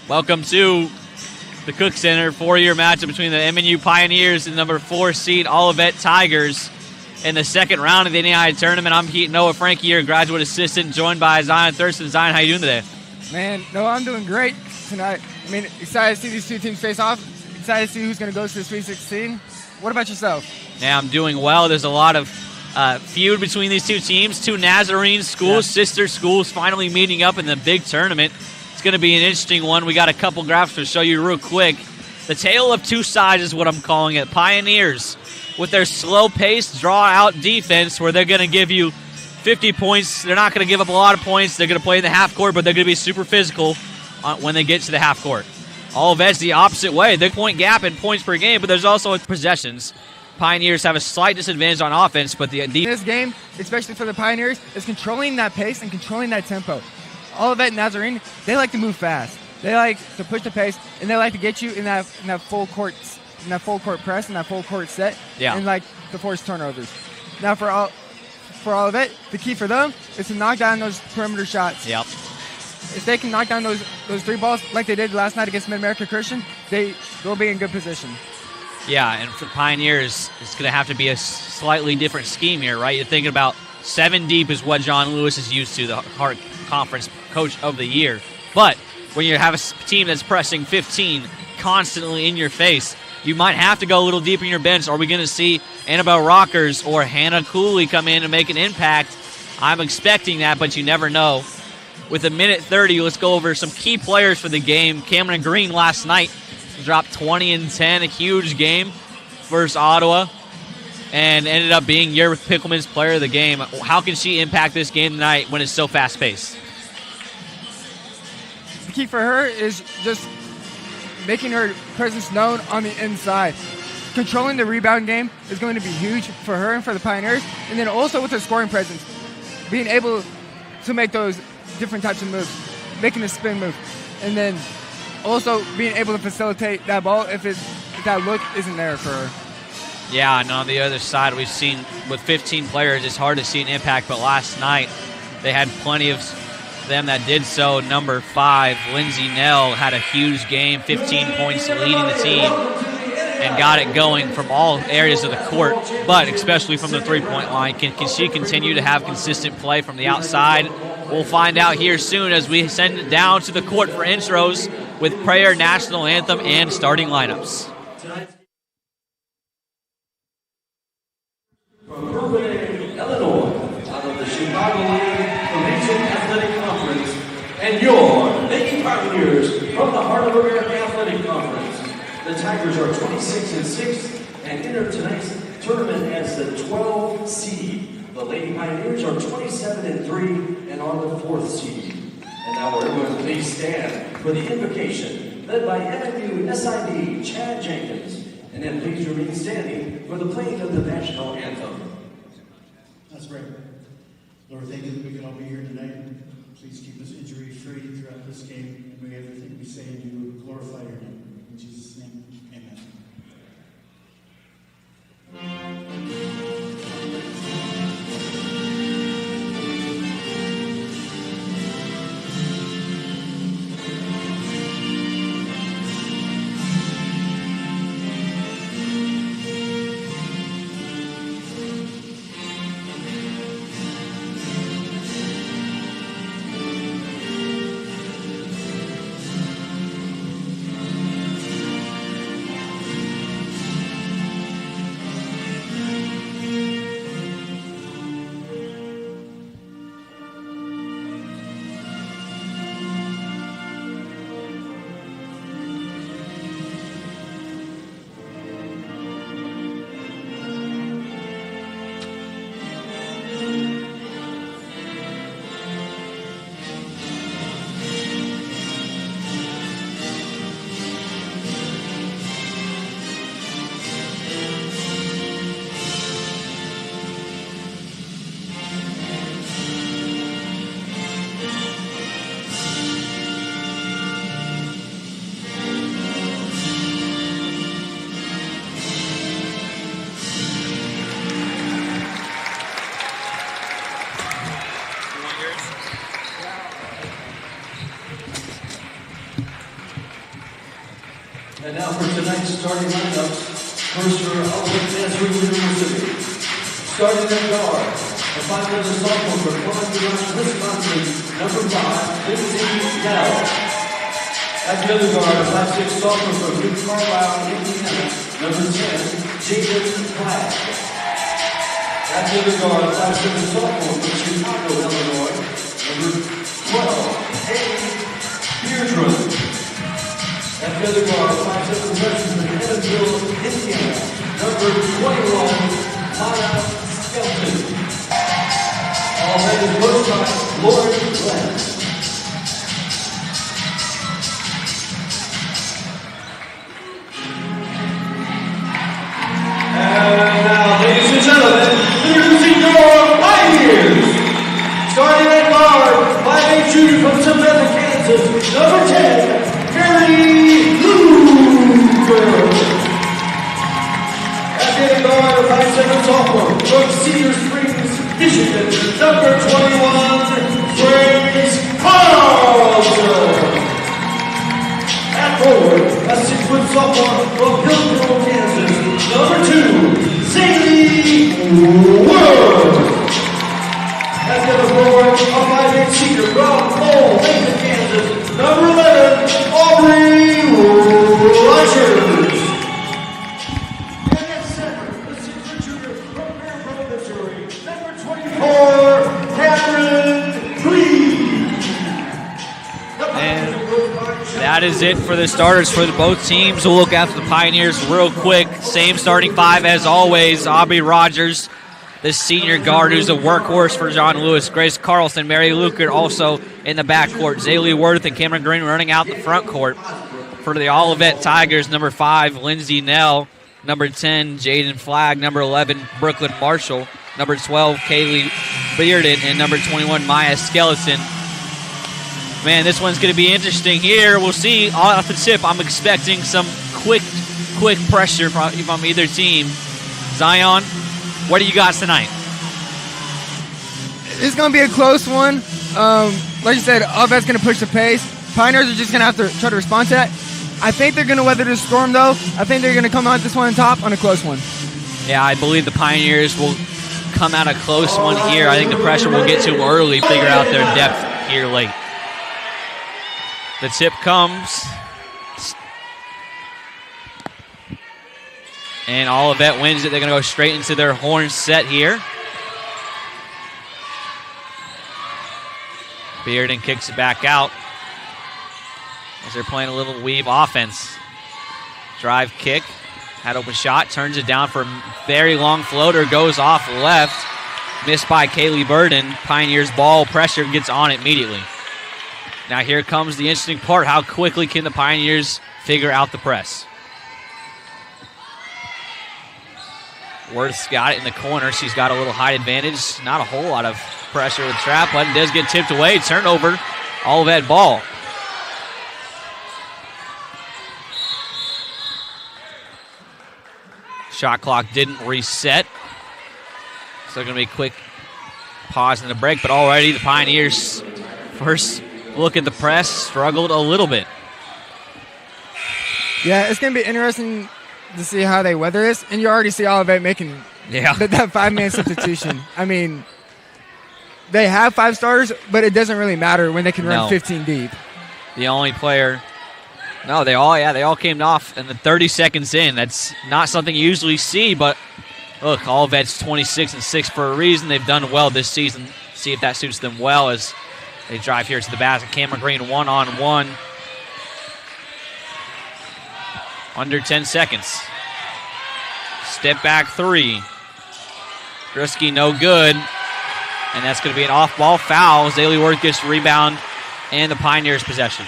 Welcome to the Cook Center, 4-year matchup between the MNU Pioneers and number 4 seed Olivet Tigers in the second round of the NAIA tournament. I'm Noah Frankie, your graduate assistant, joined by Zion Thurston. Zion, how you doing today? Man, Noah, I'm doing great tonight. I mean, excited to see these two teams face off. Excited to see who's going to go to the Sweet 16. What about yourself? Yeah, I'm doing well. There's a lot of feud between these two teams. Two Nazarene schools, sister schools, finally meeting up in the big tournament. It's going to be an interesting one. We got a couple graphs to show you real quick. The tale of two sides is what I'm calling it. Pioneers with their slow-paced, draw-out defense where they're going to give you 50 points. They're not going to give up a lot of points. They're going to play in the half court, but they're going to be super physical when they get to the half court. Olivet's the opposite way. They're point gap in points per game, but there's also possessions. Pioneers have a slight disadvantage on offense, but this game, especially for the Pioneers, is controlling that pace and controlling that tempo. Olivet Nazarene, they like to move fast. They like to push the pace, and they like to get you in that full court press and that full court set, and like to force turnovers. Now for Olivet, the key for them is to knock down those perimeter shots. Yep. If they can knock down those three balls like they did last night against Mid-America Christian, they'll be in good position. Yeah, and for Pioneers, it's going to have to be a slightly different scheme here, right? You're thinking about 7 deep is what John Lewis is used to, the Hart Conference Coach of the Year. But when you have a team that's pressing 15 constantly in your face, you might have to go a little deeper in your bench. Are we going to see Annabelle Rockers or Hannah Cooley come in and make an impact? I'm expecting that, but you never know. With a minute 30, let's go over some key players for the game. Cameron Green last night dropped 20 and 10, a huge game versus Ottawa, and ended up being Yerwith Pickelman's player of the game. How can she impact this game tonight when it's so fast-paced? The key for her is just making her presence known on the inside. Controlling the rebound game is going to be huge for her and for the Pioneers, and then also with her scoring presence, being able to make those different types of moves, making a spin move, and then also being able to facilitate that ball if that look isn't there for her. Yeah, and on the other side, we've seen with 15 players, it's hard to see an impact, but last night they had plenty of them that did so. Number 5, Lindsay Nell, had a huge game, 15 points leading the team, and got it going from all areas of the court, but especially from the three-point line. Can she continue to have consistent play from the outside? We'll find out here soon as we send it down to the court for intros with prayer, national anthem, and starting lineups. From Urbana, Illinois, out of the Chicago Provincial Athletic Conference, and your Lady Pioneers from the Heart of America Athletic Conference. The Tigers are 26-6 and enter tonight's tournament as the 12th seed. The Lady Pioneers are 27-3 and are the 4th seed. And now everyone please stand for the invocation led by MNU SID Chad Jenkins. And then please remain standing for the playing of the national anthem. That's great. Lord, thank you that we can all be here tonight. Please keep us injury-free throughout this game, and may everything we say and do glorify your name. In Jesus' name, amen. And now for tonight's starting lineups. First for Olivet Nazarene University. Starting at guard, a 5'11" sophomore from Columbia, Wisconsin, number 5, Lindsay Dell. At the other guard, a 5'6" sophomore from New Carlisle, Indiana, number 10, Jaden Flagg. At the other guard, a 5'7" sophomore from Chicago, Illinois, number 12, Hayden Beardrum. At the other guard, 5'7" freshman from Evansville, Indiana, number 21, Maya Skelton. All that is coached by Lauren Glenn. And now, ladies and gentlemen, introducing your Pioneers. Starting at guard, 5'8" junior from Savannah, Kansas, number 10, Carrie Luger. At the other guard, a 5'7" sophomore from Cedar Springs, Michigan, number 21, Grace Carlson. At forward, a 6' sophomore from Hillsborough, Kansas, number 2, Sadie Wood. At the other forward, a 5'8" senior from Lowell, Macon, Kansas, number 11, Aubrey Rogers. And at center, the 6' junior from Fairfield, Missouri, number 24, Catherine Clee. And that is it for the starters for both teams. We'll look after the Pioneers real quick. Same starting five as always. Aubrey Rogers, the senior guard who's a workhorse for John Lewis. Grace Carlson, Mary Luker also in the backcourt. Zaylee Worth and Cameron Green running out the front court. For the Olivet Tigers, number 5, Lindsay Nell. Number 10, Jaden Flagg. Number 11, Brooklyn Marshall. Number 12, Kaylee Bearden. And number 21, Maya Skeleton. Man, this one's going to be interesting here. We'll see. Off the tip, I'm expecting some quick pressure from either team. Zion, what do you got tonight? It's going to be a close one. Like you said, Olivet's going to push the pace. Pioneers are just going to have to try to respond to that. I think they're going to weather the storm, though. I think they're going to come out this one on top on a close one. Yeah, I believe the Pioneers will come out a close one here. I think the pressure will get to them early, figure out their depth here late. The tip comes. And Olivet wins it. They're going to go straight into their horn set here. Bearden kicks it back out as they're playing a little weave offense. Drive kick. Had open shot. Turns it down for a very long floater. Goes off left. Missed by Kaylee Burden. Pioneers ball pressure gets on it immediately. Now here comes the interesting part. How quickly can the Pioneers figure out the press? Worth's got it in the corner. She's got a little height advantage. Not a whole lot of pressure with trap, but it does get tipped away. Turnover. Olivet ball. Shot clock didn't reset. So going to be a quick pause in the break, but already the Pioneers first look at the press, struggled a little bit. Yeah, it's going to be interesting to see how they weather this. And you already see Olivet making that 5-man substitution. I mean, they have 5 starters, but it doesn't really matter when they can run 15 deep. The only player... No, they all came off in the 30 seconds in. That's not something you usually see, but look, Olivet's 26-6 for a reason. They've done well this season. See if that suits them well as they drive here to the basket. Cameron Green one-on-one. Under 10 seconds. Step back 3. Drisky no good. And that's going to be an off-ball foul. Zaylee Worth gets the rebound and the Pioneers' possession.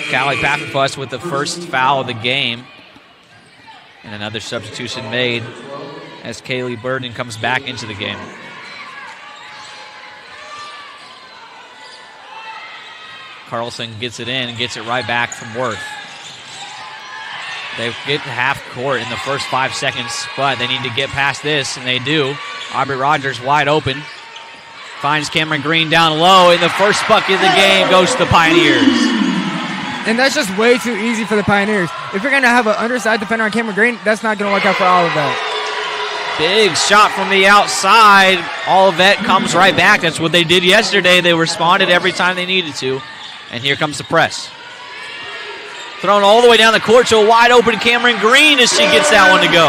Callie Paffenfuss with the first foul of the game. And another substitution made as Kaylee Burden comes back into the game. Carlson gets it in and gets it right back from Worth. They get half court in the first 5 seconds, but they need to get past this, and they do. Aubrey Rogers wide open. Finds Cameron Green down low, and the first bucket of the game goes to the Pioneers. And that's just way too easy for the Pioneers. If you're going to have an underside defender on Cameron Green, that's not going to work out for Olivet. Big shot from the outside. Olivet comes right back. That's what they did yesterday. They responded every time they needed to. And here comes the press. Thrown all the way down the court to a wide open Cameron Green as she gets that one to go.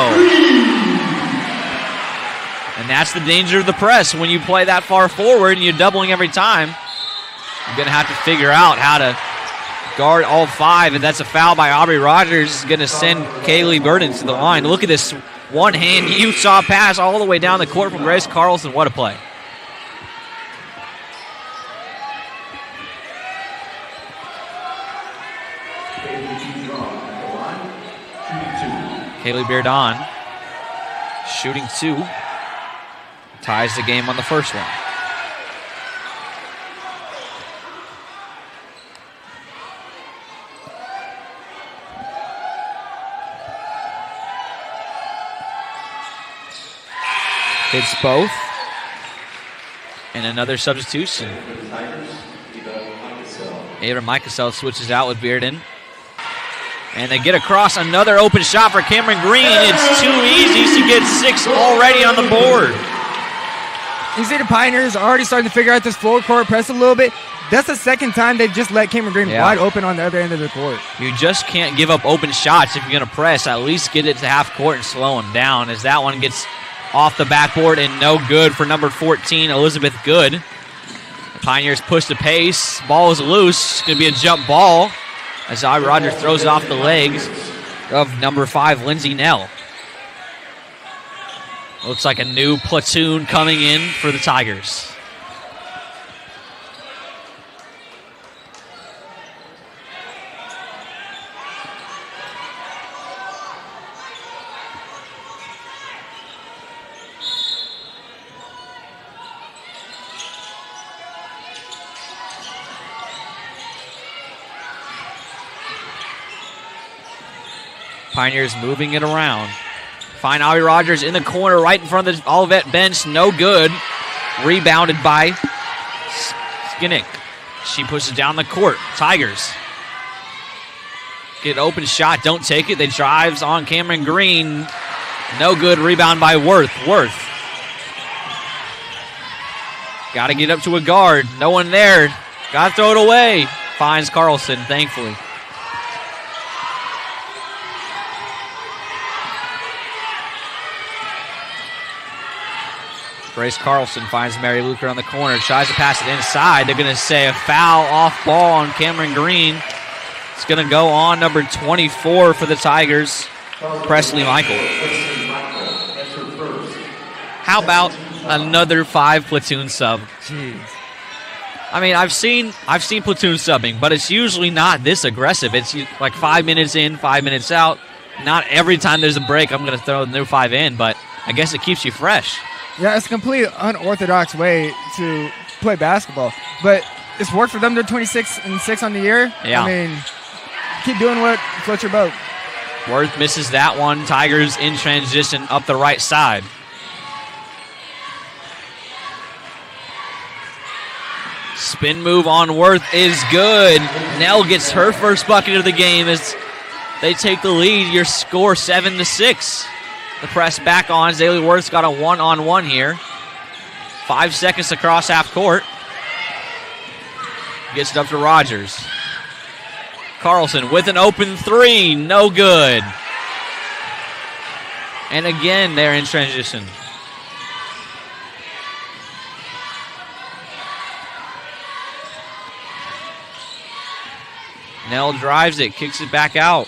And that's the danger of the press. When you play that far forward and you're doubling every time, you're going to have to figure out how to guard all five. And that's a foul by Aubrey Rogers. It's going to send Kaylee Burden to the line. Look at this one-hand Utah pass all the way down the court from Grace Carlson. What a play. Kaylee Beardon shooting 2. Ties the game on the first one. Hits both. And another substitution. Ava Micasel switches out with Bearden. And they get across another open shot for Cameron Green. It's too easy. She gets 6 already on the board. You see the Pioneers are already starting to figure out this full court press a little bit. That's the second time they've just let Cameron Green wide open on the other end of the court. You just can't give up open shots if you're going to press. At least get it to half court and slow them down, as that one gets off the backboard and no good for number 14, Elizabeth Good. The Pioneers push the pace. Ball is loose. It's going to be a jump ball as I. Rogers throws it off the legs of number 5, Lindsay Nell. Looks like a new platoon coming in for the Tigers. Pioneers moving it around. Find Aubrey Rogers in the corner right in front of the Olivet bench. No good. Rebounded by Skinnick. She pushes down the court. Tigers get an open shot. Don't take it. They drives on Cameron Green. No good. Rebound by Worth. Got to get up to a guard. No one there. Got to throw it away. Finds Carlson, thankfully. Grace Carlson finds Mary Luker on the corner, tries to pass it inside. They're going to say a foul off ball on Cameron Green. It's going to go on number 24 for the Tigers, Presley Michael. How about another 5 platoon sub? Jeez. I mean, I've seen platoon subbing, but it's usually not this aggressive. It's like 5 minutes in, 5 minutes out. Not every time there's a break I'm going to throw the new 5 in, but I guess it keeps you fresh. Yeah, it's a completely unorthodox way to play basketball. But it's worked for them. They're 26-6 on the year. Yeah. I mean, keep doing what floats your boat. Worth misses that one. Tigers in transition up the right side. Spin move on Worth is good. Nell gets her first bucket of the game as they take the lead. Your score 7-6. The press back on. Zaylee Worth's got a one-on-one here. 5 seconds to cross half court. Gets it up to Rogers. Carlson with an open 3. No good. And again, they're in transition. Nell drives it, kicks it back out.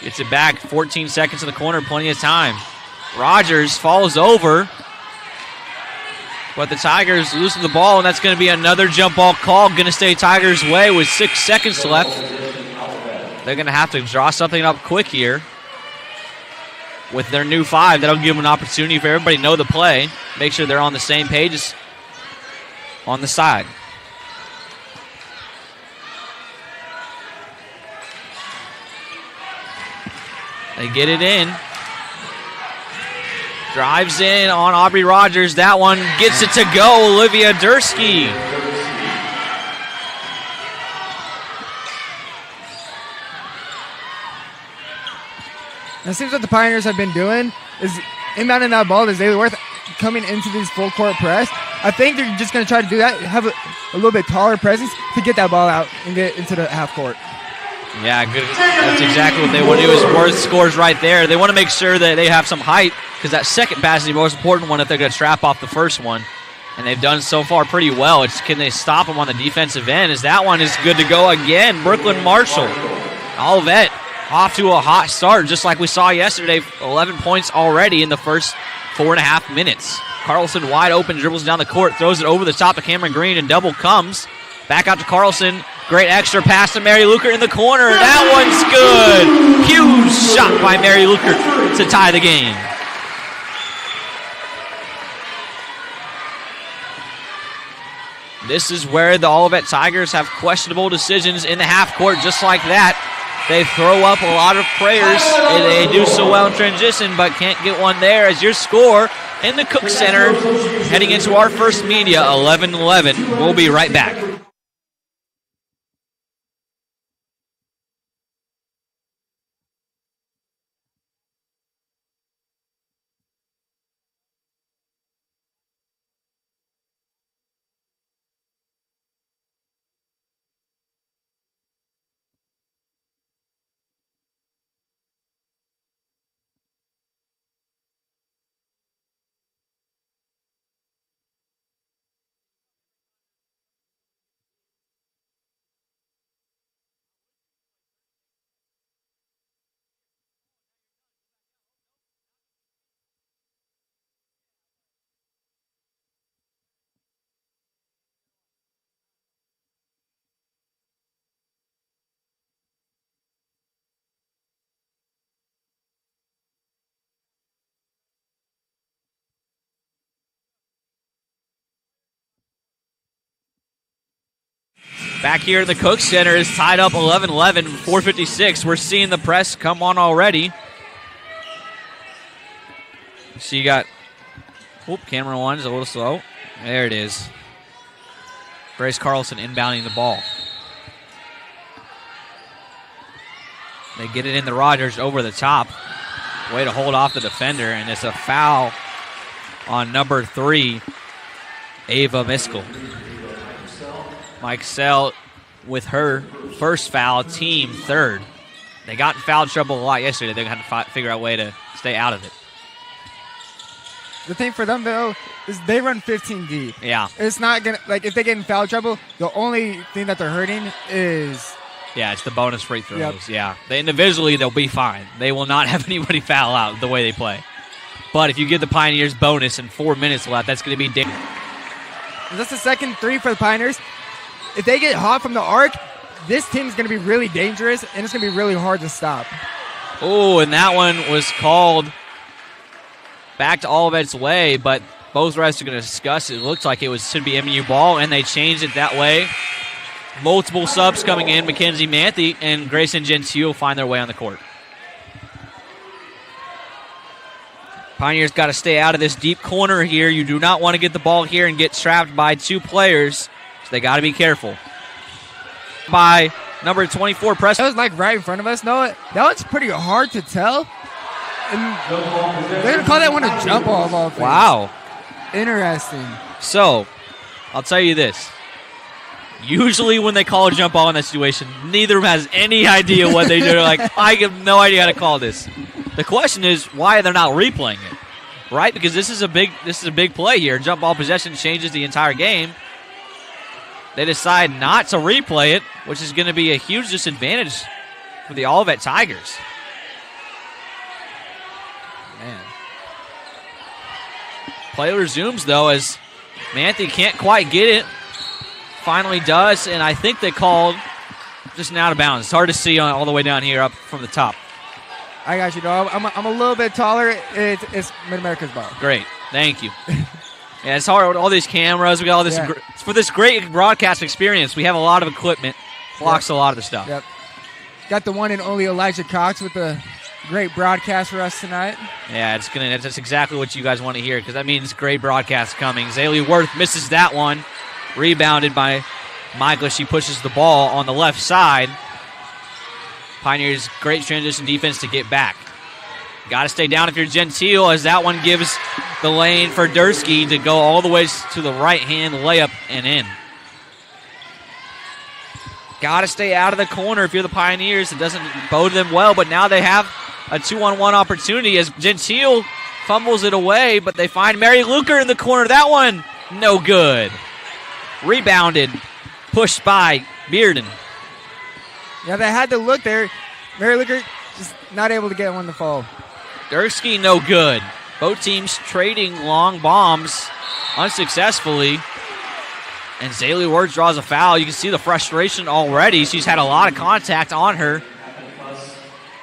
Gets it back, 14 seconds in the corner, plenty of time. Rogers falls over, but the Tigers loosen the ball, and that's going to be another jump ball call. Going to stay Tigers' way with 6 seconds left. They're going to have to draw something up quick here with their new 5. That'll give them an opportunity for everybody to know the play. Make sure they're on the same page on the side. They get it in. Drives in on Aubrey Rogers. That one gets it to go. Olivia Dursky. It seems what the Pioneers have been doing is inbounding that ball to Zaylee Worth, coming into these full court press. I think they're just going to try to do that, have a little bit taller presence to get that ball out and get into the half court. Yeah, good. That's exactly what they want to do. Is Worth scores right there. They want to make sure that they have some height because that second pass is the most important one if they're going to trap off the first one. And they've done so far pretty well. It's can they stop them on the defensive end? As that one is good to go again. Brooklyn Marshall. Olivet off to a hot start just like we saw yesterday. 11 points already in the first 4.5 minutes. Carlson wide open, dribbles down the court, throws it over the top of Cameron Green, and double comes. Back out to Carlson. Great extra pass to Mary Luker in the corner. That one's good. Huge shot by Mary Luker to tie the game. This is where the Olivet Tigers have questionable decisions in the half court just like that. They throw up a lot of prayers. They do so well in transition, but can't get one there as your score in the Cook Center. Heading into our first media, 11-11. We'll be right back. Back here in the Cook Center is tied up 11-11, 4:56. We're seeing the press come on already. So you got, camera one's a little slow. There it is. Grace Carlson inbounding the ball. They get it in the Rogers over the top. Way to hold off the defender, and it's a foul on number 3, Ava Miskell. Mike Sell with her first foul, team third. They got in foul trouble a lot yesterday. They're going to have to figure out a way to stay out of it. The thing for them, though, is they run 15 deep. Yeah. It's not going to, like, if they get in foul trouble, the only thing that they're hurting is... Yeah, it's the bonus free throws. Yep. Yeah. They individually, they'll be fine. They will not have anybody foul out the way they play. But if you give the Pioneers bonus and 4 minutes left, that's going to be dangerous. That's the second three for the Pioneers. If they get hot from the arc, this team's going to be really dangerous, and it's going to be really hard to stop. Oh, and that one was called back to Olivet's way, but both refs are going to discuss it. It looks like it should be MNU ball, and they changed it that way. Multiple subs coming in. Mackenzie Manthe and Grayson Gentile find their way on the court. Pioneers got to stay out of this deep corner here. You do not want to get the ball here and get trapped by 2 players. They got to be careful. By number 24, Preston. That was like right in front of us. No, that was pretty hard to tell. And they're going to call that one a jump ball of all things. Wow. Interesting. So, I'll tell you this. Usually when they call a jump ball in that situation, neither of them has any idea what they do. They're like, I have no idea how to call this. The question is why they're not replaying it, right? Because this is a big play here. Jump ball possession changes the entire game. They decide not to replay it, which is going to be a huge disadvantage for the Olivet Tigers. Man. Play resumes, though, as Manthe can't quite get it. Finally does, and I think they called just an out of bounds. It's hard to see all the way down here up from the top. I got you, dog. I'm a little bit taller. It's Mid-America's ball. Great. Thank you. Yeah, it's hard with all these cameras. We got all this for this great broadcast experience. We have a lot of equipment, blocks a lot of the stuff. Yep. Got the one and only Elijah Cox with the Great broadcast for us tonight. Yeah, that's exactly what you guys want to hear, because that means great broadcast coming. Zaylee Worth misses that one. Rebounded by Michael. She pushes the ball on the left side. Pioneers, great transition defense to get back. Got to stay down if you're Gentile, as that one gives the lane for Dursky to go all the way to the right-hand layup and in. Got to stay out of the corner if you're the Pioneers. It doesn't bode them well, but now they have a 2-on-1 opportunity as Gentile fumbles it away, but they find Mary Luker in the corner. That one, no good. Rebounded, pushed by Bearden. Yeah, they had to look there. Mary Luker just not able to get one to fall. Dursky, no good. Both teams trading long bombs unsuccessfully. And Zaylee Worth draws a foul. You can see the frustration already. She's had a lot of contact on her.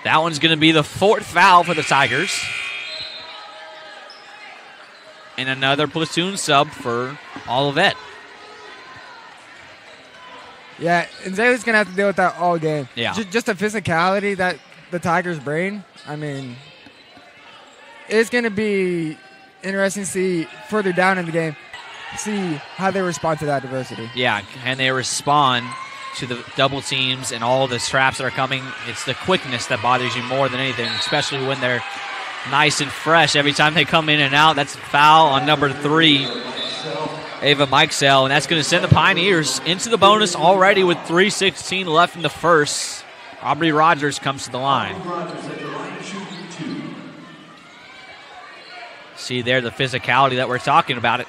That one's going to be the 4th foul for the Tigers. And another platoon sub for Olivet. Yeah, and Zaylee's going to have to deal with that all game. Yeah. Just the physicality that the Tigers bring. I mean, it's going to be interesting to see further down in the game, see how they respond to that adversity. Yeah, and they respond to the double teams and all the traps that are coming. It's the quickness that bothers you more than anything, especially when they're nice and fresh every time they come in and out. That's a foul on number 3, Ava Mikesell, and that's going to send the Pioneers into the bonus already with 3:16 left in the first. Aubrey Rogers comes to the line. See there the physicality that we're talking about.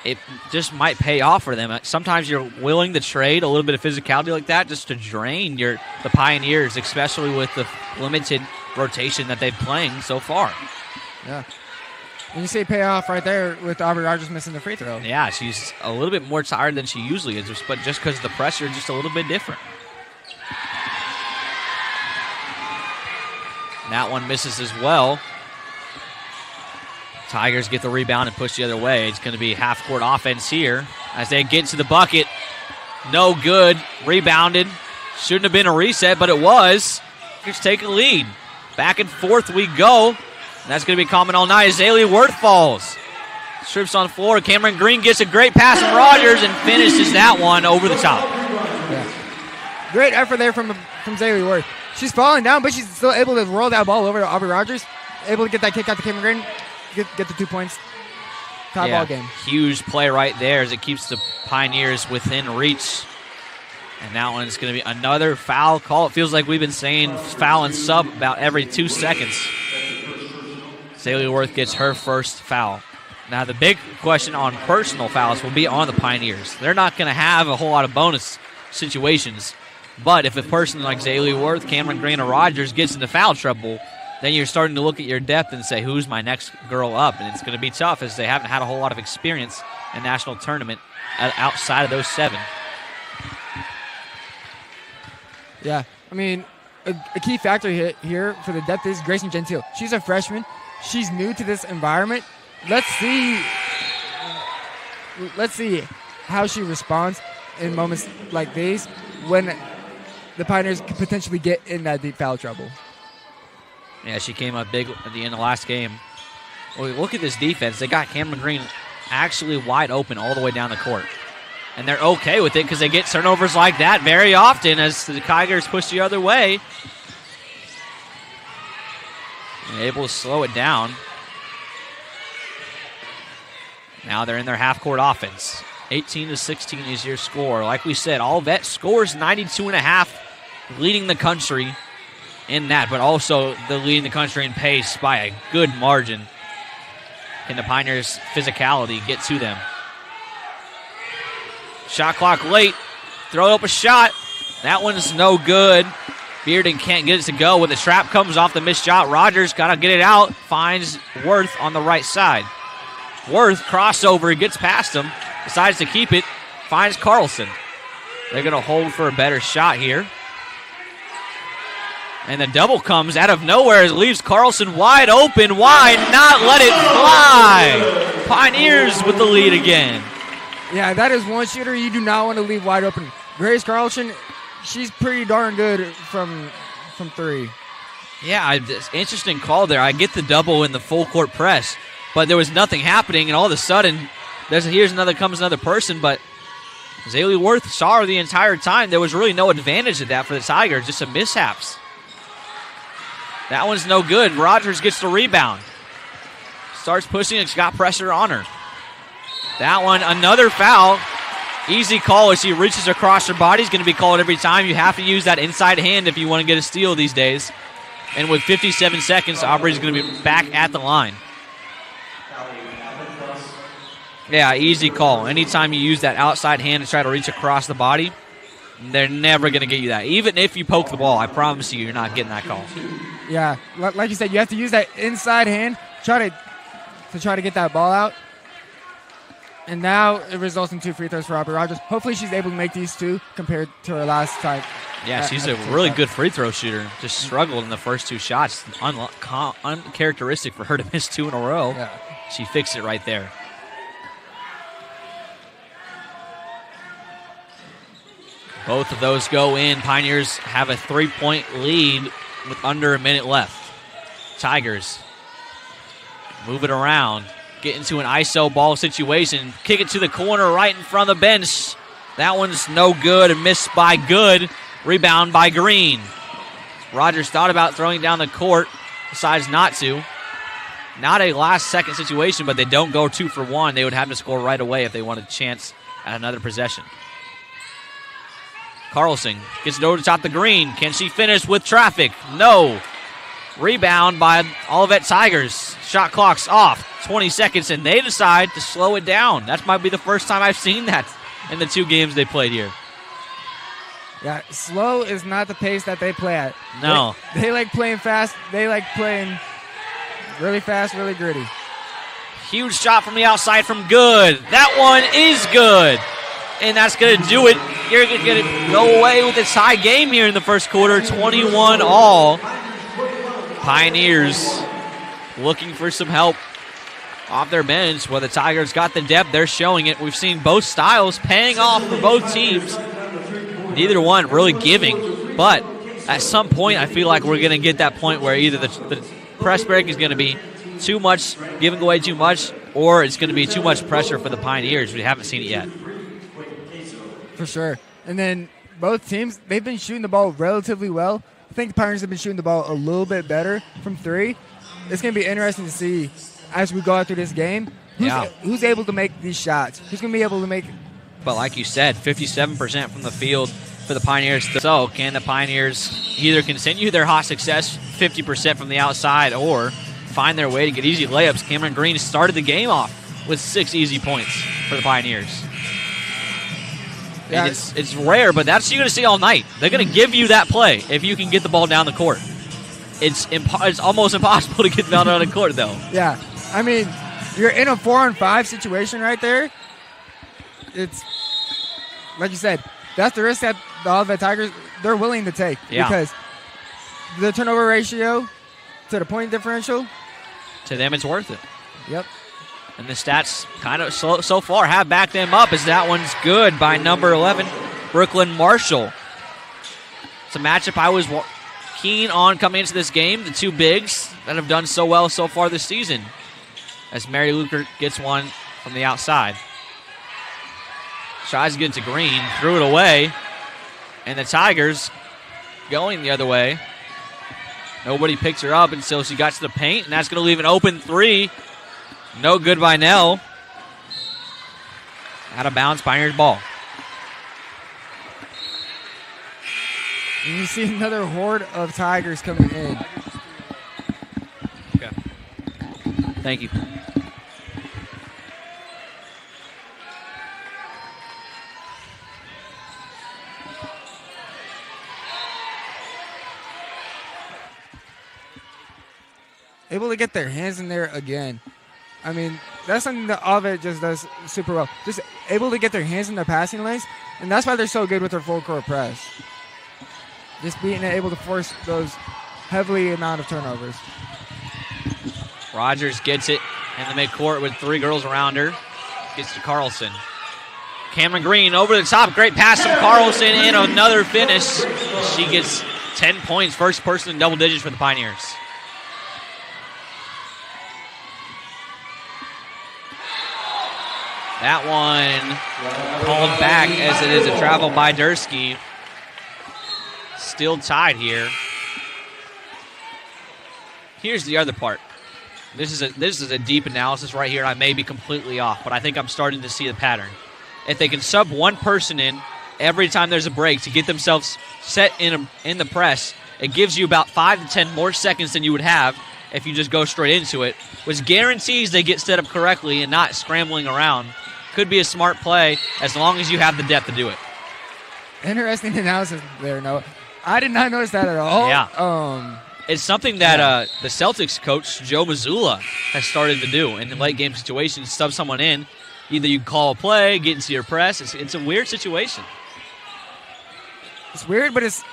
It just might pay off for them. Sometimes you're willing to trade a little bit of physicality like that just to drain the Pioneers, especially with the limited rotation that they've playing so far. Yeah. And you say pay off right there with Aubrey Rogers missing the free throw. Yeah, she's a little bit more tired than she usually is, but just because the pressure is just a little bit different. That one misses as well. Tigers get the rebound and push the other way. It's going to be half-court offense here as they get to the bucket. No good. Rebounded. Shouldn't have been a reset, but it was. Tigers take a lead. Back and forth we go. And that's going to be common all night as Zaylee Worth falls. Strips on the floor. Cameron Green gets a great pass from Rogers and finishes that one over the top. Yeah. Great effort there from Zaylee Worth. She's falling down, but she's still able to roll that ball over to Aubrey Rogers. Able to get that kick out to Cameron Green. Get the 2 points. Tie ball game. Huge play right there as it keeps the Pioneers within reach. And that one is going to be another foul call. It feels like we've been saying foul and sub about every 2 seconds. Zaylee Worth gets her first foul. Now the big question on personal fouls will be on the Pioneers. They're not going to have a whole lot of bonus situations. But if a person like Zaylee Worth, Cameron Green, or Rogers gets into foul trouble, then you're starting to look at your depth and say, who's my next girl up? And it's going to be tough as they haven't had a whole lot of experience in national tournament outside of those 7. Yeah, I mean, a key factor here for the depth is Grayson Gentile. She's a freshman. She's new to this environment. Let's see how she responds in moments like these when the Pioneers could potentially get in that deep foul trouble. Yeah, she came up big at the end of the last game. Well, look at this defense. They got Cameron Green actually wide open all the way down the court. And they're okay with it because they get turnovers like that very often as the Tigers push the other way. And able to slow it down. Now they're in their half-court offense. 18-16 is your score. Like we said, Olivet scores 92.5, leading the country in that, but also the leading the country in pace by a good margin. Can the Pioneers' physicality get to them? Shot clock late. Throw up a shot. That one's no good. Bearden can't get it to go. When the trap comes off the missed shot, Rogers got to get it out. Finds Worth on the right side. Worth, crossover, gets past him. Decides to keep it. Finds Carlson. They're going to hold for a better shot here. And the double comes out of nowhere. It leaves Carlson wide open. Why not let it fly? Pioneers with the lead again. Yeah, that is one shooter you do not want to leave wide open. Grace Carlson, she's pretty darn good from 3. Yeah, it's interesting call there. I get the double in the full court press, but there was nothing happening, and all of a sudden, comes another person, but Zaylee Worth saw her the entire time. There was really no advantage of that for the Tigers, just some mishaps. That one's no good. Rogers gets the rebound. Starts pushing and she got pressure on her. That one, another foul. Easy call as she reaches across her body. It's going to be called every time. You have to use that inside hand if you want to get a steal these days. And with 57 seconds, Aubrey's going to be back at the line. Yeah, easy call. Anytime you use that outside hand to try to reach across the body, they're never going to get you that. Even if you poke the ball, I promise you, you're not getting that call. Yeah, like you said, you have to use that inside hand to try to get that ball out. And now it results in 2 free throws for Aubrey Rogers. Hopefully she's able to make these 2 compared to her last time. Yeah, she's a really good free throw shooter. Just struggled in the first 2 shots. Uncharacteristic for her to miss 2 in a row. Yeah. She fixed it right there. Both of those go in. Pioneers have a 3-point lead with under a minute left. Tigers move it around. Get into an ISO ball situation. Kick it to the corner right in front of the bench. That one's no good and missed by Good. Rebound by Green. Rogers thought about throwing down the court. Decides not to. Not a last-second situation, but they don't go 2 for 1. They would have to score right away if they wanted a chance at another possession. Carlson gets it over to top the Green. Can she finish with traffic? No. Rebound by Olivet Tigers. Shot clock's off. 20 seconds, and they decide to slow it down. That might be the first time I've seen that in the 2 games they played here. Yeah, slow is not the pace that they play at. No. They like playing fast. They like playing really fast, really gritty. Huge shot from the outside from Good. That one is good. And that's going to do it. You're going to go away with this high game here in the first quarter. 21-all. Pioneers looking for some help off their bench. Well, the Tigers got the depth. They're showing it. We've seen both styles paying off for both teams. Neither one really giving. But at some point, I feel like we're going to get that point where either the press break is going to be too much, giving away too much, or it's going to be too much pressure for the Pioneers. We haven't seen it yet. For sure. And then both teams, they've been shooting the ball relatively well. I think the Pioneers have been shooting the ball a little bit better from 3. It's going to be interesting to see as we go out through this game who's able to make these shots. Who's going to be able to make. But like you said, 57% from the field for the Pioneers. So can the Pioneers either continue their hot success, 50% from the outside, or find their way to get easy layups? Cameron Green started the game off with 6 easy points for the Pioneers. Yeah. And it's rare, but that's what you're going to see all night. They're going to give you that play if you can get the ball down the court. It's almost impossible to get the ball down the court, though. Yeah. I mean, you're in a 4-on-5 situation right there. It's, like you said, that's the risk that the Olivet Tigers, they're willing to take. Yeah. Because the turnover ratio to the point differential. To them, it's worth it. Yep. And the stats kind of so far have backed them up as that one's good by number 11, Brooklyn Marshall. It's a matchup I was keen on coming into this game, the 2 bigs that have done so well so far this season. As Mary Luker gets one from the outside. Tries to get to Green, threw it away. And the Tigers going the other way. Nobody picks her up until she got to the paint, and that's going to leave an open 3. No good by Nell. Out of bounds, Pioneers ball. And you see another horde of Tigers coming in. Okay. Thank you. Able to get their hands in there again. I mean, that's something that Olivet just does super well. Just able to get their hands in their passing lanes, and that's why they're so good with their full court press. Just being able to force those heavily amount of turnovers. Rogers gets it in the midcourt with 3 girls around her. Gets to Carlson. Cameron Green over the top. Great pass from Carlson and another finish. She gets 10 points, first person in double digits for the Pioneers. That one called back as it is a travel by Dursky. Still tied here. Here's the other part. This is a deep analysis right here. I may be completely off, but I think I'm starting to see the pattern. If they can sub one person in every time there's a break to get themselves set in the press, it gives you about 5 to 10 more seconds than you would have if you just go straight into it, which guarantees they get set up correctly and not scrambling around. Could be a smart play as long as you have the depth to do it. Interesting analysis there, Noah. I did not notice that at all. Yeah. It's something that the Celtics coach, Joe Mazzulla, has started to do in late game situations, sub someone in. Either you call a play, get into your press. It's a weird situation. It's weird, but it's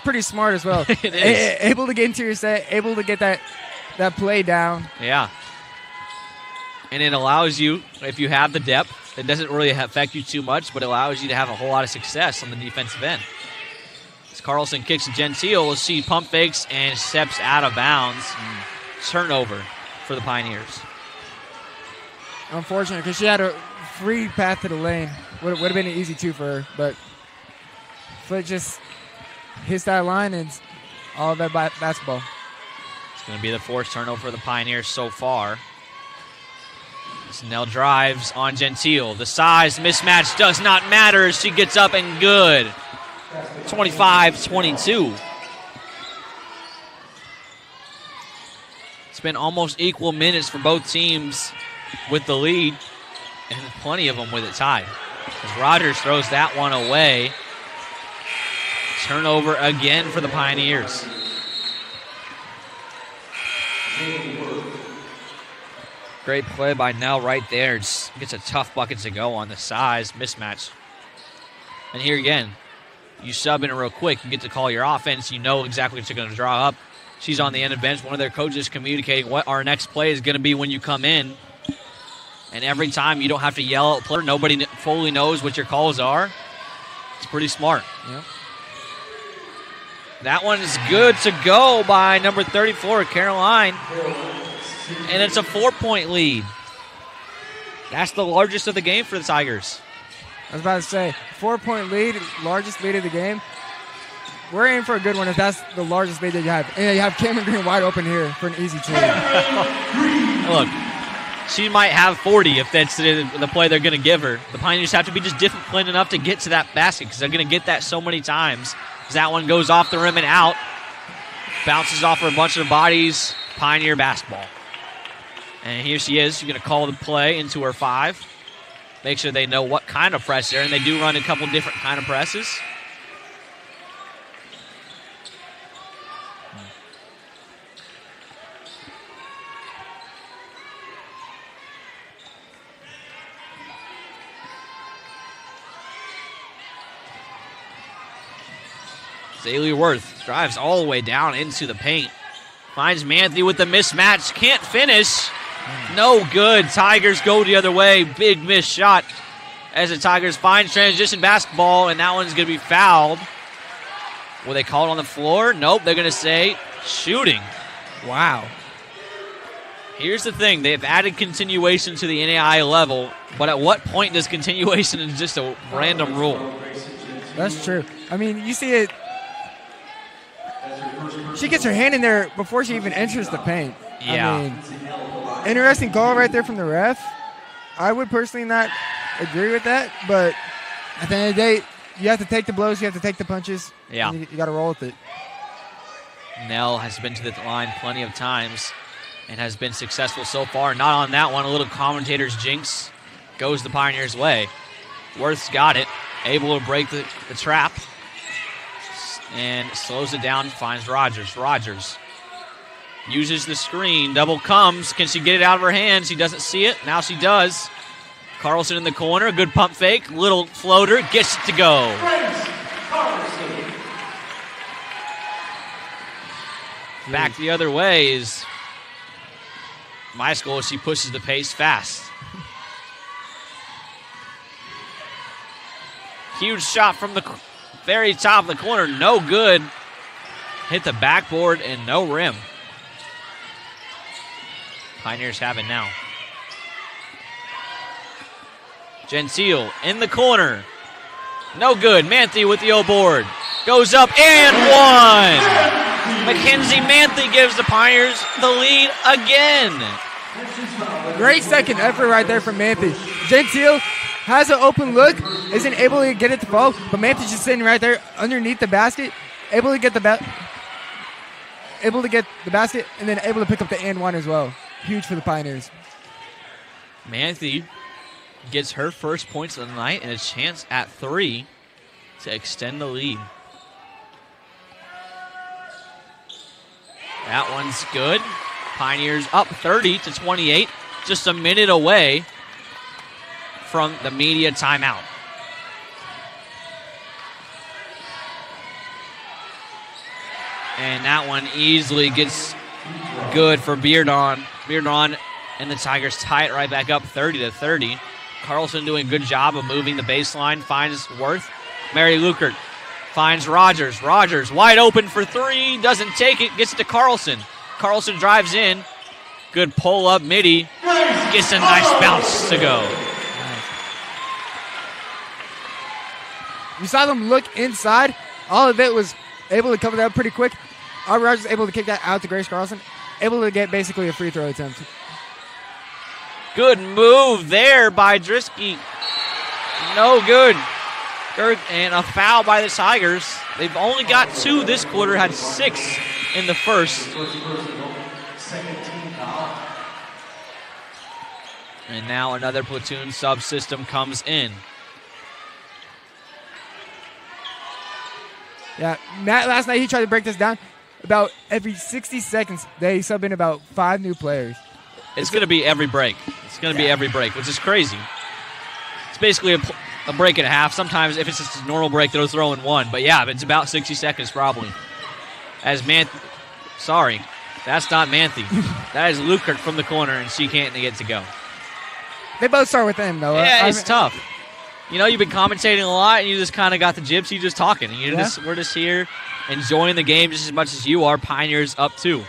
pretty smart as well. It is. Able to get into your set, able to get that play down. Yeah. And it allows you, if you have the depth, it doesn't really affect you too much, but it allows you to have a whole lot of success on the defensive end. As Carlson kicks to Gentile, we'll see pump fakes and steps out of bounds. Turnover for the Pioneers. Unfortunate, because she had a free path to the lane. Would have been an easy 2 for her, but foot just hits that line and it's all that basketball. It's going to be the 4th turnover for the Pioneers so far. Snell drives on Gentile. The size mismatch does not matter. She gets up and good. 25-22. It's been almost equal minutes for both teams with the lead, and plenty of them with it tied. As Rogers throws that one away. Turnover again for the Pioneers. Great play by Nell right there. Just gets a tough bucket to go on the size mismatch. And here again, you sub in real quick. You get to call your offense. You know exactly what you're going to draw up. She's on the end of the bench. One of their coaches communicating what our next play is going to be when you come in. And every time you don't have to yell at player. Nobody fully knows what your calls are. It's pretty smart. Yep. That one is good to go by number 34, Caroline. And it's a 4-point lead. That's the largest of the game for the Tigers. I was about to say, 4-point lead, largest lead of the game. We're in for a good one if that's the largest lead that you have. And you have Cameron Green wide open here for an easy 2. Look, she might have 40 if that's the play they're going to give her. The Pioneers have to be just disciplined enough to get to that basket because they're going to get that so many times. As that one goes off the rim and out. Bounces off her a bunch of bodies. Pioneer basketball. And here she is. She's going to call the play into her 5. Make sure they know what kind of press there. And they do run a couple different kind of presses. Zaylee Worth drives all the way down into the paint. Finds Manthe with the mismatch. Can't finish. No good. Tigers go the other way. Big missed shot as the Tigers find transition basketball, and that one's going to be fouled. Will they call it on the floor? Nope. They're going to say shooting. Wow. Here's the thing. They've added continuation to the NAIA level, but at what point does continuation is just a random rule? That's true. I mean, you see it. She gets her hand in there before she even enters the paint. Yeah. I mean, interesting call right there from the ref. I would personally not agree with that, but at the end of the day, you have to take the blows, you have to take the punches. Yeah. You got to roll with it. Nell has been to the line plenty of times and has been successful so far. Not on that one. A little commentator's jinx goes the Pioneers' way. Worth's got it. Able to break the trap. And slows it down, finds Rogers. Rogers uses the screen. Double comes. Can she get it out of her hands? She doesn't see it. Now she does. Carlson in the corner. Good pump fake. Little floater. Gets it to go. Back the other way is my school. She pushes the pace fast. Huge shot from the very top of the corner. No good. Hit the backboard and no rim. Pioneers have it now. Gentile in the corner. No good. Manthe with the O-board. Goes up and one. Mackenzie Manthe gives the Pioneers the lead again. Great second effort right there from Manthe. Gentile has an open look, isn't able to get it to fall, but Manthe's just sitting right there underneath the basket, able to get the basket, and then able to pick up the and one as well. Huge for the Pioneers. Manthe gets her first points of the night and a chance at 3 to extend the lead. That one's good. Pioneers up 30-28, just a minute away from the media timeout. And that one easily gets good for Beardon. Beardon and the Tigers tie it right back up 30-30. Carlson doing a good job of moving the baseline, finds Worth. Mary Lukert finds Rogers. Rogers wide open for 3, doesn't take it, gets to Carlson. Carlson drives in. Good pull up midi. Gets a nice bounce to go. You saw them look inside. All of it was able to cover that up pretty quick. Our Rogers able to kick that out to Grace Carlson. Able to get basically a free throw attempt. Good move there by Drisky. No good. And a foul by the Tigers. They've only got 2 this quarter, had 6 in the first. And now another platoon subsystem comes in. Yeah, Matt last night he tried to break this down. About every 60 seconds, they sub in about 5 new players. It's going to be every break. It's going to be every break, which is crazy. It's basically a break and a half. Sometimes if it's just a normal break, they'll throw in 1. But yeah, it's about 60 seconds probably. As sorry, that's not Manthe. That is Lukert from the corner, and she can't get to go. They both start with M, though. Yeah, it's tough. You know, you've been commentating a lot, and you just kind of got the gypsy just talking. And we're just here enjoying the game just as much as you are. Pioneers up 2.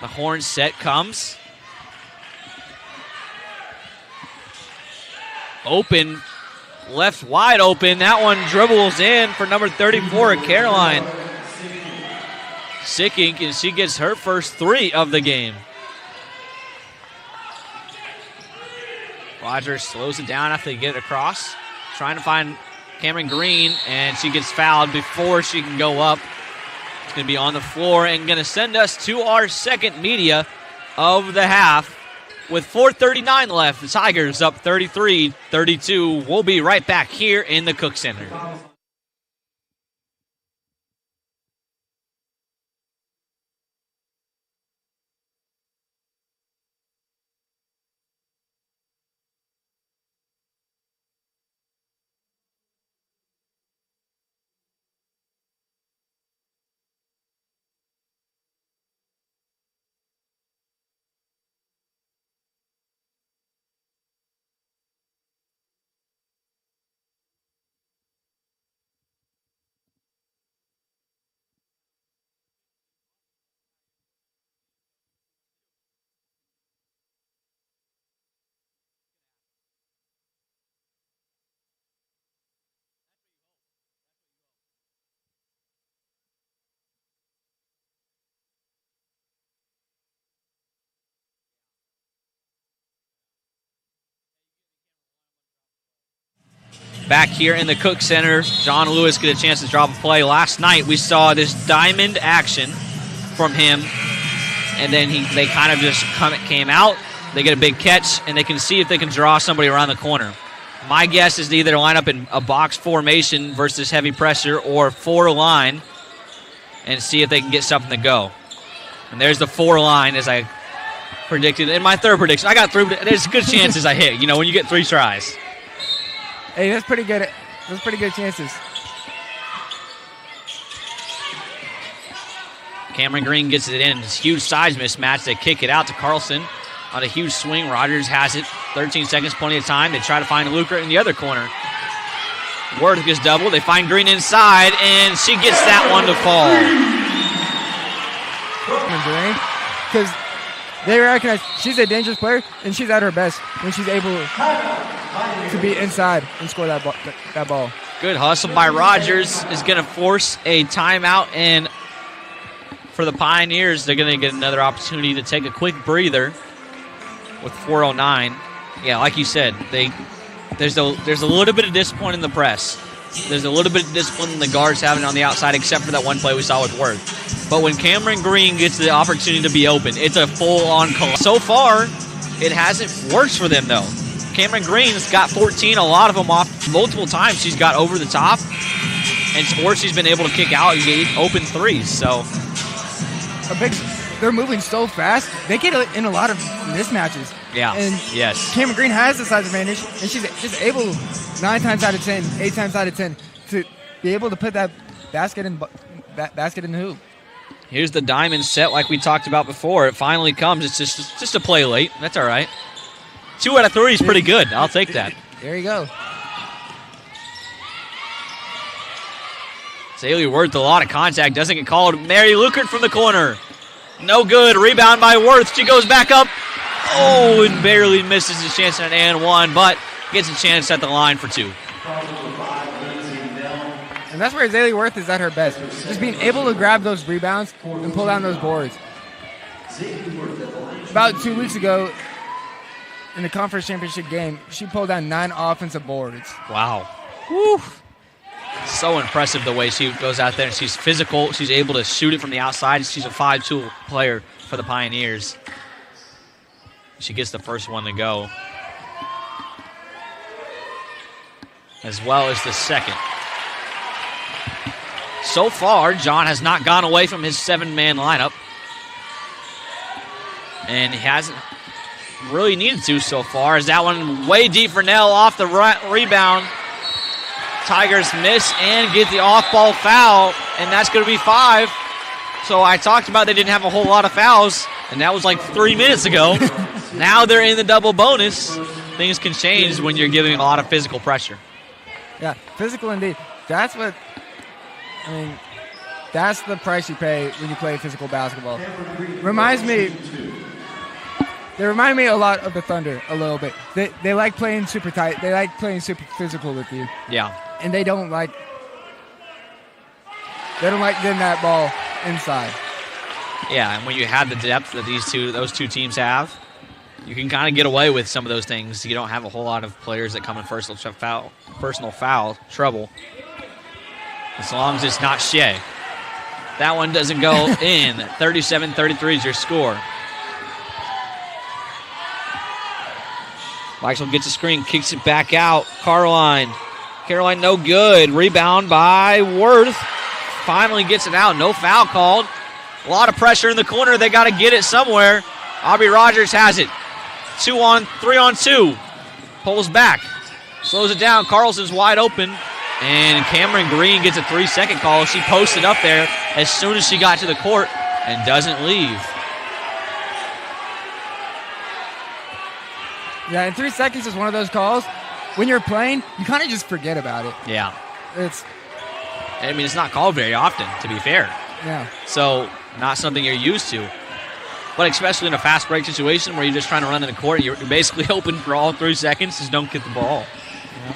The horn set comes. Open. Left wide open. That one dribbles in for number 34, Caroline Sickink, and she gets her first 3 of the game. Rogers slows it down after they get it across. Trying to find Cameron Green, and she gets fouled before she can go up. It's going to be on the floor and going to send us to our second media of the half. With 4:39 left, the Tigers up 33-32. We'll be right back here in the Cook Center. Back here in the Cook Center, John Lewis get a chance to drop a play. Last night we saw this diamond action from him, and then they kind of just came out. They get a big catch, and they can see if they can draw somebody around the corner. My guess is to either line up in a box formation versus heavy pressure or 4 line and see if they can get something to go. And there's the 4 line as I predicted. In my third prediction, I got 3. There's good chances I hit, when you get 3 tries. Hey, that's pretty good. Those pretty good chances. Cameron Green gets it in. It's a huge size mismatch. They kick it out to Carlson on a huge swing. Rogers has it. 13 seconds, plenty of time. They try to find Luker in the other corner. Worth gets doubled. They find Green inside, and she gets that one to fall. Because they recognize she's a dangerous player, and she's at her best when she's able to be inside and score that ball. Good hustle by Rogers is going to force a timeout, and for the Pioneers, they're going to get another opportunity to take a quick breather with 4:09. Yeah, like you said, there's a little bit of discipline in the press. There's a little bit of discipline the guards having on the outside, except for that one play we saw with Worth. But when Cameron Green gets the opportunity to be open, it's a full-on call. So far, it hasn't worked for them, though. Cameron Green's got 14, a lot of them off. Multiple times she's got over the top, and sports she's been able to kick out and get open threes. So they're moving so fast, they get in a lot of mismatches. Yeah, and yes. Cameron Green has the size advantage, and she's just able 9 times out of 10, 8 times out of 10 to be able to put that basket in the hoop. Here's the diamond set like we talked about before. It finally comes. It's just a play late. That's all right. 2 out of 3 is pretty good. I'll take that. There you go. Zaylee Worth, a lot of contact. Doesn't get called. Mary Lukert from the corner. No good. Rebound by Worth. She goes back up. Oh, and barely misses a chance at an and one, but gets a chance at the line for 2. And that's where Zaylee Worth is at her best. Just being able to grab those rebounds and pull down those boards. About 2 weeks ago, in the conference championship game, she pulled down 9 offensive boards. Wow. Woo. So impressive the way she goes out there. She's physical. She's able to shoot it from the outside. She's a 5-tool player for the Pioneers. She gets the first one to go, as well as the second. So far, John has not gone away from his 7-man lineup, and he hasn't really needed to so far. As that one way deep for Nell off the rebound. Tigers miss and get the off-ball foul, and that's going to be 5. So I talked about they didn't have a whole lot of fouls, and that was like 3 minutes ago. Now they're in the double bonus. Things can change when you're giving a lot of physical pressure. Yeah, physical indeed. That's the price you pay when you play physical basketball. They remind me a lot of the Thunder a little bit. They like playing super tight. They like playing super physical with you. Yeah. And they don't like getting that ball inside. Yeah, and when you have the depth that those two teams have, you can kind of get away with some of those things. You don't have a whole lot of players that come in personal foul trouble. As long as it's not Shea. That one doesn't go in. 37-33 is your score. Maxwell gets a screen, kicks it back out. Caroline no good. Rebound by Worth. Finally gets it out. No foul called. A lot of pressure in the corner. They got to get it somewhere. Aubrey Rogers has it. 3-on-2. Pulls back. Slows it down. Carlson's wide open. And Cameron Green gets a 3-second call. She posted up there as soon as she got to the court and doesn't leave. Yeah, and 3 seconds is one of those calls. When you're playing, you kind of just forget about it. Yeah. It's not called very often, to be fair. Yeah. So, not something you're used to. But especially in a fast break situation where you're just trying to run in the court, you're basically open for all 3 seconds, just don't get the ball. Yeah.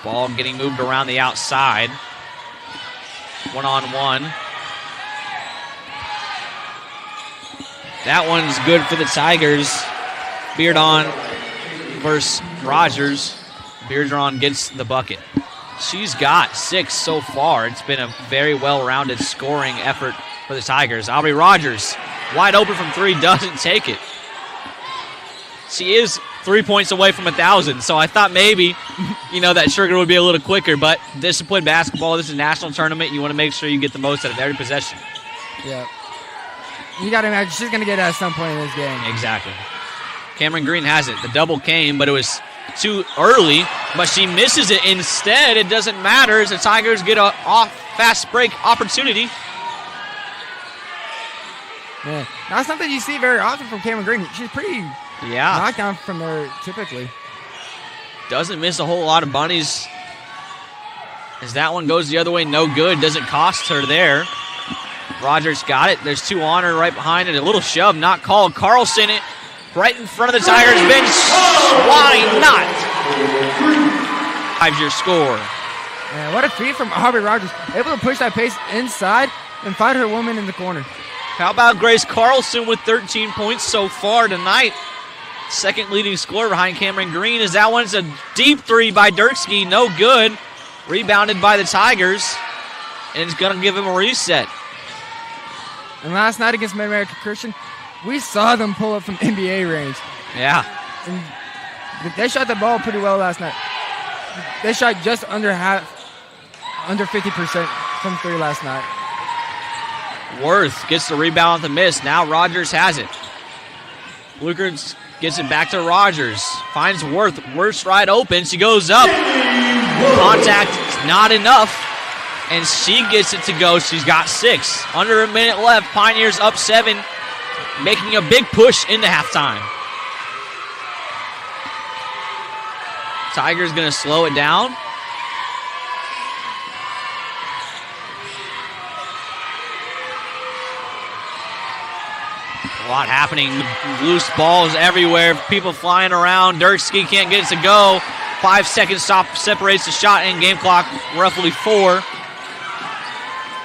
Ball getting moved around the outside. 1-on-1. That one's good for the Tigers. Beardon versus Rogers. Beardon gets the bucket. She's got 6 so far. It's been a very well-rounded scoring effort for the Tigers. Aubrey Rogers, wide open from 3, doesn't take it. She is 3 points away from 1,000, so I thought maybe, that trigger would be a little quicker, but disciplined basketball, this is a national tournament. You want to make sure you get the most out of every possession. Yeah. You got to imagine she's going to get it at some point in this game. Exactly. Cameron Green has it. The double came, but it was too early, but she misses it instead. It doesn't matter as the Tigers get a fast break opportunity. Yeah, not something you see very often from Cameron Green. She's pretty knocked down from there typically. Doesn't miss a whole lot of bunnies. As that one goes the other way, no good. Doesn't cost her there. Rogers got it. There's 2 on her right behind it. A little shove, not called. Carlson it right in front of the Tigers bench. Why not? 5's your score. Man, what a feat from Aubrey Rogers. Able to push that pace inside and find her woman in the corner. How about Grace Carlson with 13 points so far tonight? Second leading scorer behind Cameron Green, as that one's a deep 3 by Dirksky. No good. Rebounded by the Tigers. And it's going to give him a reset. And last night against Mid-America Christian, we saw them pull up from NBA range. Yeah. And they shot the ball pretty well last night. They shot just under 50% from 3 last night. Worth gets the rebound with the miss. Now Rogers has it. Lucas gets it back to Rogers. Finds Worth. Worth's right open. She goes up. Contact not enough. And she gets it to go. She's got 6. Under a minute left. Pioneers up 7. Making a big push into halftime. Tigers going to slow it down. A lot happening. Loose balls everywhere. People flying around. Dirksky can't get it to go. 5 seconds stop separates the shot and game clock roughly 4.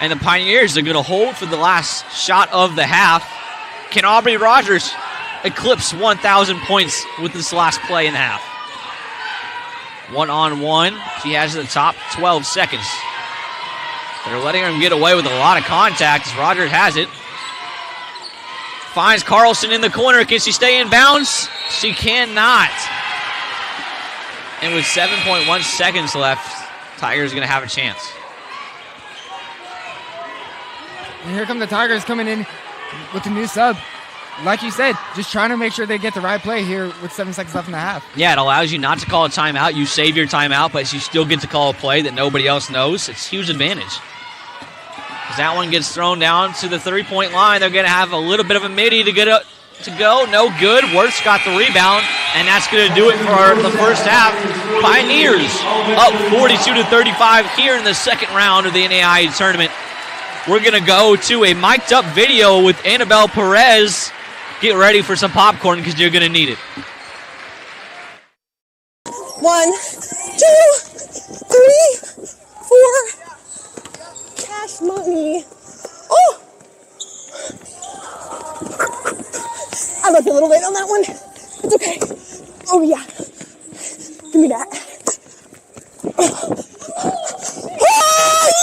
And the Pioneers are going to hold for the last shot of the half. Can Aubrey Rogers eclipse 1,000 points with this last play in the half? 1-on-1. She has the top 12 seconds. They're letting her get away with a lot of contact as Rogers has it. Finds Carlson in the corner. Can she stay in bounds? She cannot. And with 7.1 seconds left, Tigers are going to have a chance. And here come the Tigers coming in with the new sub. Like you said, just trying to make sure they get the right play here with 7 seconds left in the half. Yeah, it allows you not to call a timeout. You save your timeout, but you still get to call a play that nobody else knows. It's a huge advantage. As that one gets thrown down to the 3-point line, they're going to have a little bit of a midi to get it to go. No good. Worth's got the rebound, and that's going to do it for the first half. Pioneers up 42-35 here in the second round of the NAIA tournament. We're going to go to a mic'd up video with Annabelle Perez. Get ready for some popcorn because you're going to need it. 1, 2, 3, 4. Cash money. Oh! I left a little bit on that one. It's okay. Oh, yeah. Give me that. Oh,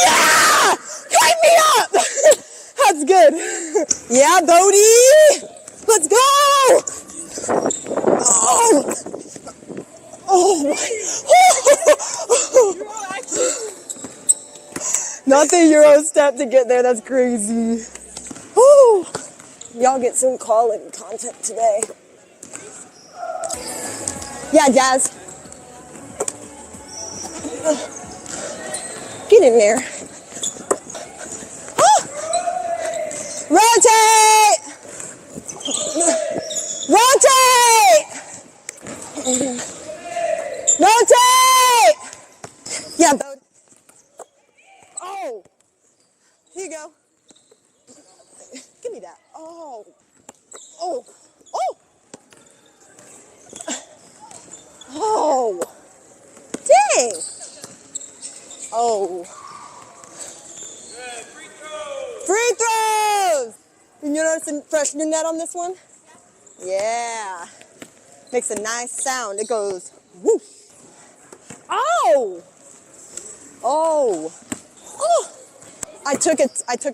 yeah! Hype me up! That's good. Yeah, Bodie! Let's go! Oh! Oh! Not the Euro step to get there. That's crazy. Woo! Y'all get some quality content today. Yeah, Jazz. Get in there. Oh! Rotate! Rotate! Rotate! Yeah, Bode. Oh! Here you go. Give me that. Oh. Oh. Oh. Oh. Dang. Oh. Free throws! You notice the fresh new net on this one? Yeah. Makes a nice sound. It goes whoosh. Oh! Oh. Oh! I took a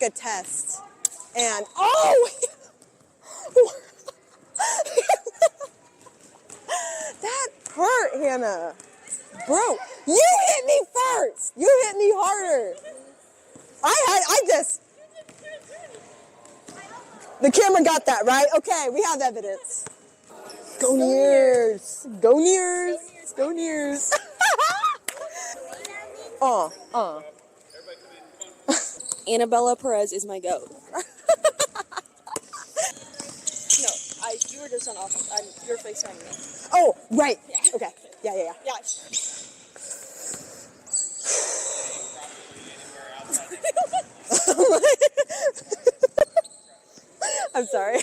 test. And oh! That hurt, Hannah. Bro, you hit me first. You hit me harder. The camera got that, right? Okay, we have evidence. Go Nears. Go Nears. Go Nears. Annabella Perez is my goat. you were just on your FaceTime me. Oh, right. Yeah. Okay. Yeah. Yeah. I'm sorry.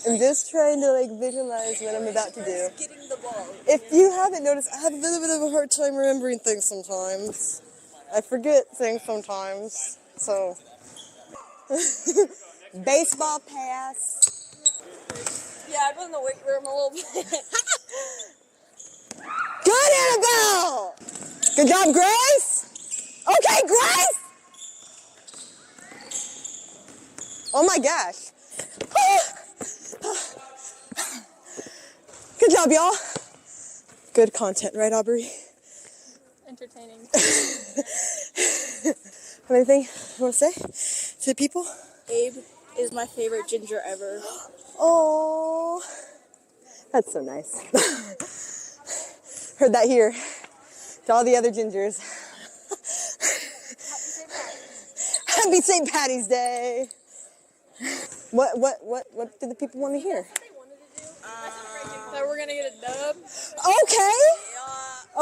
I'm just trying to like visualize what I'm about to do. Getting the ball. If you haven't noticed, I have a little bit of a hard time remembering things sometimes. I forget things sometimes. So, baseball pass. Yeah, I've been in the weight room a little bit. Good, Annabelle! Good job, Grace! Okay, Grace! Oh my gosh. Good job, y'all. Good content, right, Aubrey? Entertaining. Have anything you want to say to the people? Abe is my favorite ginger ever. Oh, that's so nice. Heard that here. To all the other gingers. Happy St. Patty's Day. What do the people want to hear? That we're gonna get a dub.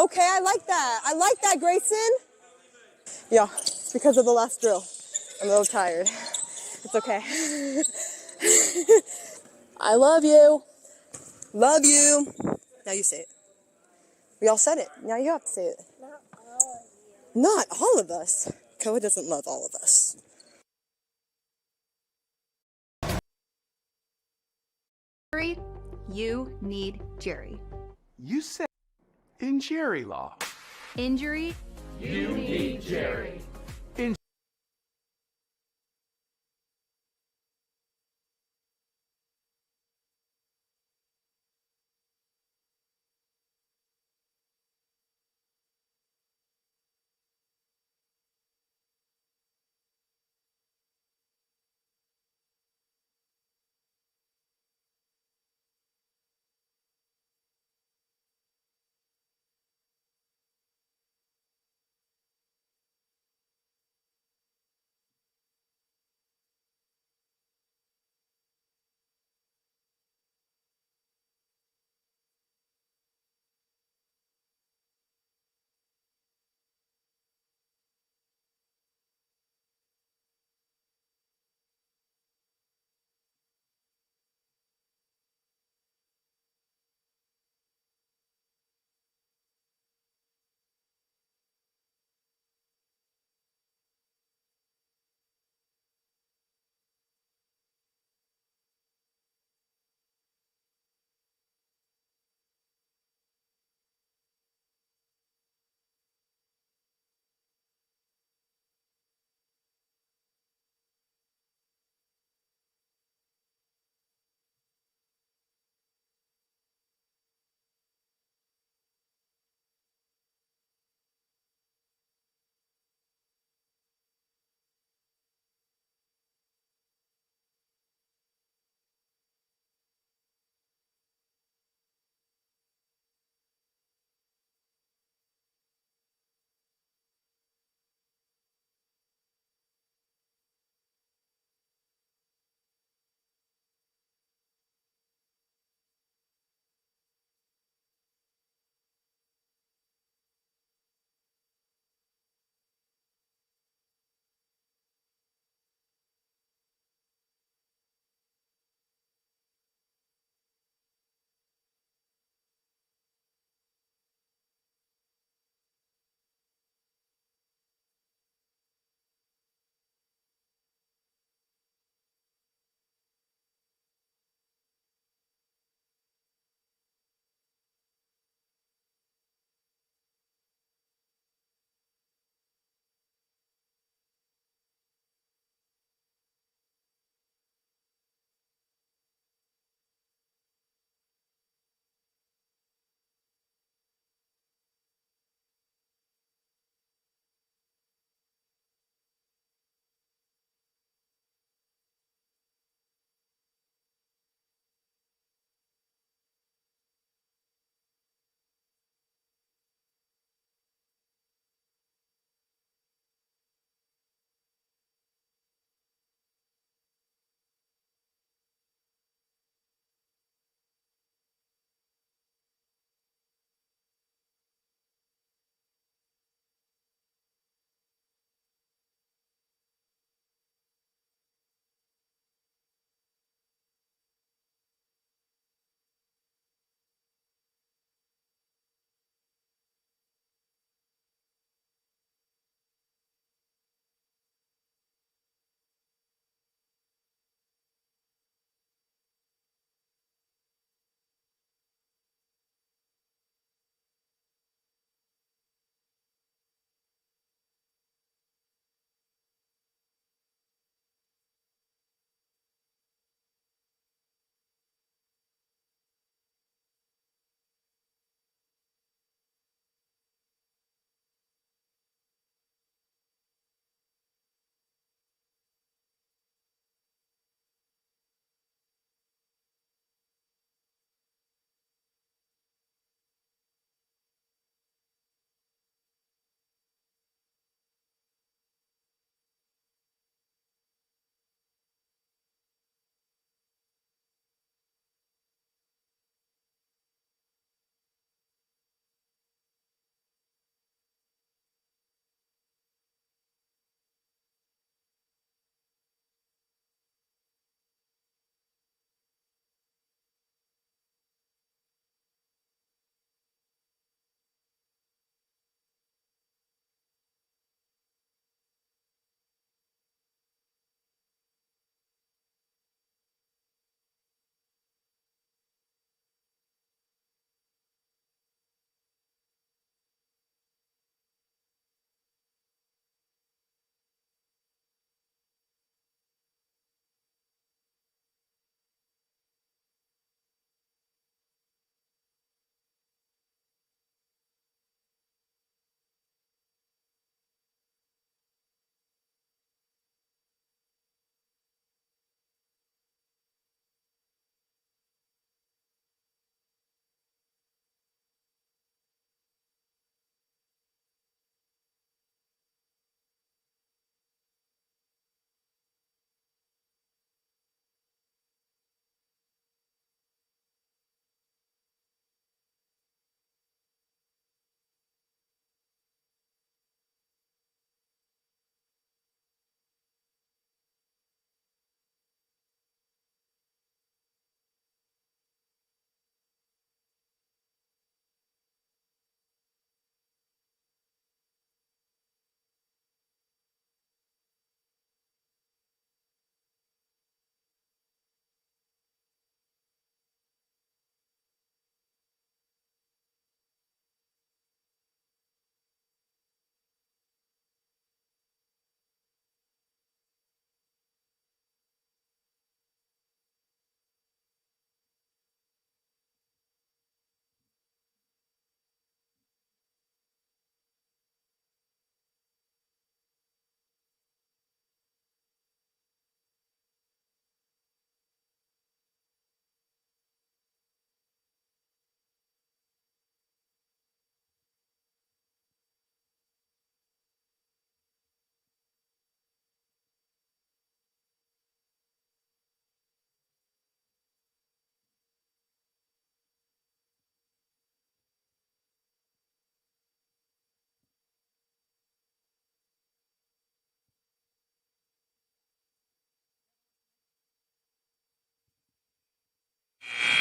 Okay, I like that, Grayson. Yeah, it's because of the last drill. I'm a little tired. It's okay. I love you. Love you. Now you say it. We all said it. Now you have to say it. Not all of us. Koa doesn't love all of us. Jerry, you need Jerry. You said in Jerry law. Injury, You need Jerry.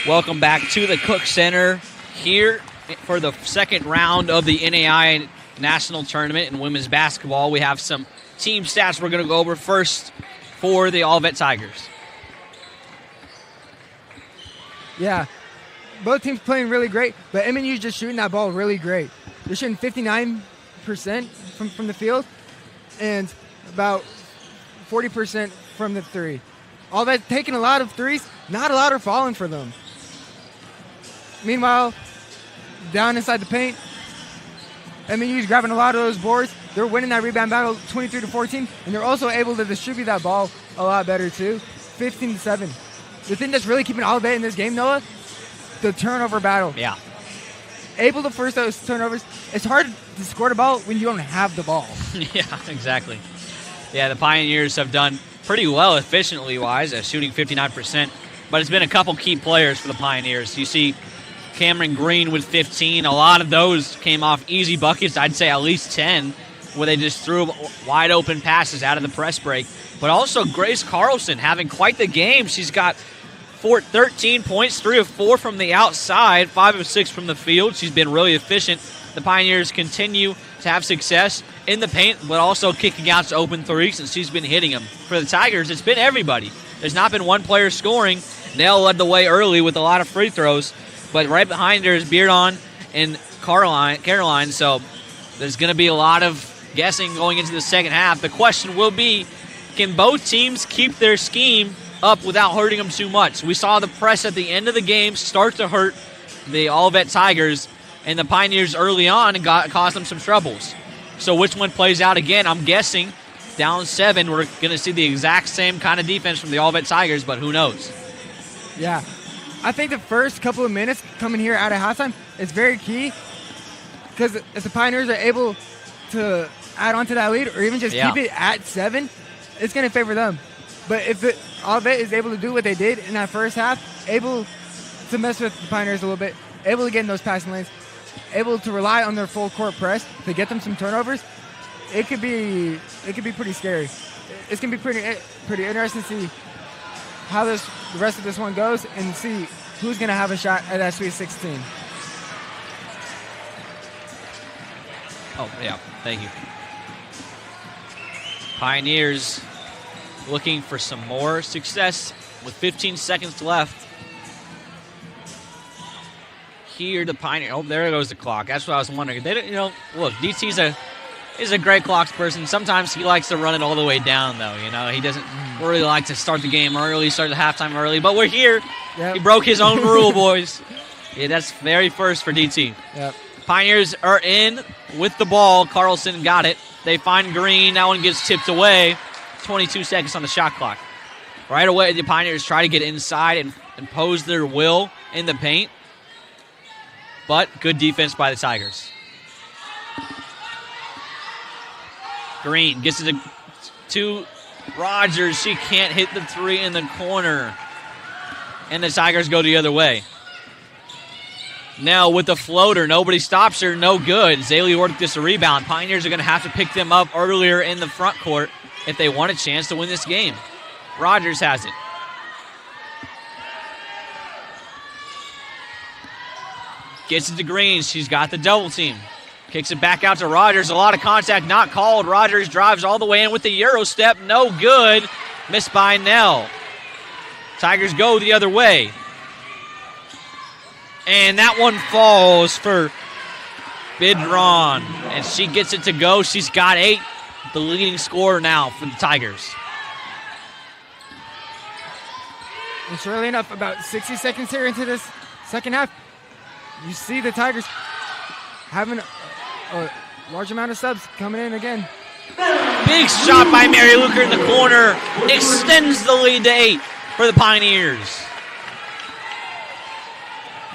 Welcome back to the Cook Center here for the second round of the NAIA National Tournament in women's basketball. We have some team stats we're going to go over first for the Olivet Tigers. Yeah, both teams playing really great, but MNU is just shooting that ball really great. They're shooting 59% from the field and about 40% from the three. Olivet taking a lot of threes, not a lot are falling for them. Meanwhile, down inside the paint, MNU's grabbing a lot of those boards. They're winning that rebound battle 23-14, and they're also able to distribute that ball a lot better too, 15-7. The thing that's really keeping Olivet in this game, Noah, the turnover battle. Yeah. Able to force those turnovers. It's hard to score the ball when you don't have the ball. Yeah, exactly. Yeah, the Pioneers have done pretty well efficiently-wise, shooting 59%, but it's been a couple key players for the Pioneers. You see Cameron Green with 15. A lot of those came off easy buckets. I'd say at least 10, where they just threw wide open passes out of the press break. But also Grace Carlson having quite the game. She's got 13 points, 3 of 4 from the outside, 5 of 6 from the field. She's been really efficient. The Pioneers continue to have success in the paint, but also kicking out to open threes, and she's been hitting them. For the Tigers, it's been everybody. There's not been one player scoring. Nell led the way early with a lot of free throws. But right behind her is Beardon and Caroline, so there's going to be a lot of guessing going into the second half. The question will be, can both teams keep their scheme up without hurting them too much? We saw the press at the end of the game start to hurt the Olivet Tigers, and the Pioneers early on and caused them some troubles. So which one plays out again? I'm guessing down 7, we're going to see the exact same kind of defense from the Olivet Tigers, but who knows? Yeah. I think the first couple of minutes coming here out of halftime is very key because if the Pioneers are able to add on to that lead or even just keep it at 7, it's going to favor them. But if Olivet is able to do what they did in that first half, able to mess with the Pioneers a little bit, able to get in those passing lanes, able to rely on their full court press to get them some turnovers, it could be pretty scary. It's going to be pretty interesting to see how the rest of this one goes and see who's going to have a shot at that Sweet 16. Oh, yeah. Thank you. Pioneers looking for some more success with 15 seconds left. Here, the Pioneers. Oh, there goes the clock. That's what I was wondering. They don't, look, DT's is a great clocks person. Sometimes he likes to run it all the way down, though. He doesn't really like to start the game early, start the halftime early. But we're here. Yep. He broke his own rule, boys. Yeah, that's very first for DT. Yep. Pioneers are in with the ball. Carlson got it. They find Green. That one gets tipped away. 22 seconds on the shot clock. Right away, the Pioneers try to get inside and impose their will in the paint. But good defense by the Tigers. Green gets it to Rogers. She can't hit the 3 in the corner. And the Tigers go the other way. Now with the floater, nobody stops her, no good. Zaylee Ward gets a rebound. Pioneers are going to have to pick them up earlier in the front court if they want a chance to win this game. Rogers has it. Gets it to Green. She's got the double team. Kicks it back out to Rogers. A lot of contact not called. Rogers drives all the way in with the Euro step. No good. Missed by Nell. Tigers go the other way. And that one falls for Bidron. And she gets it to go. She's got 8. The leading scorer now for the Tigers. And surely enough, about 60 seconds here into this second half, you see the Tigers having a large amount of subs coming in again. Big shot by Mary Luker in the corner. Extends the lead to 8 for the Pioneers.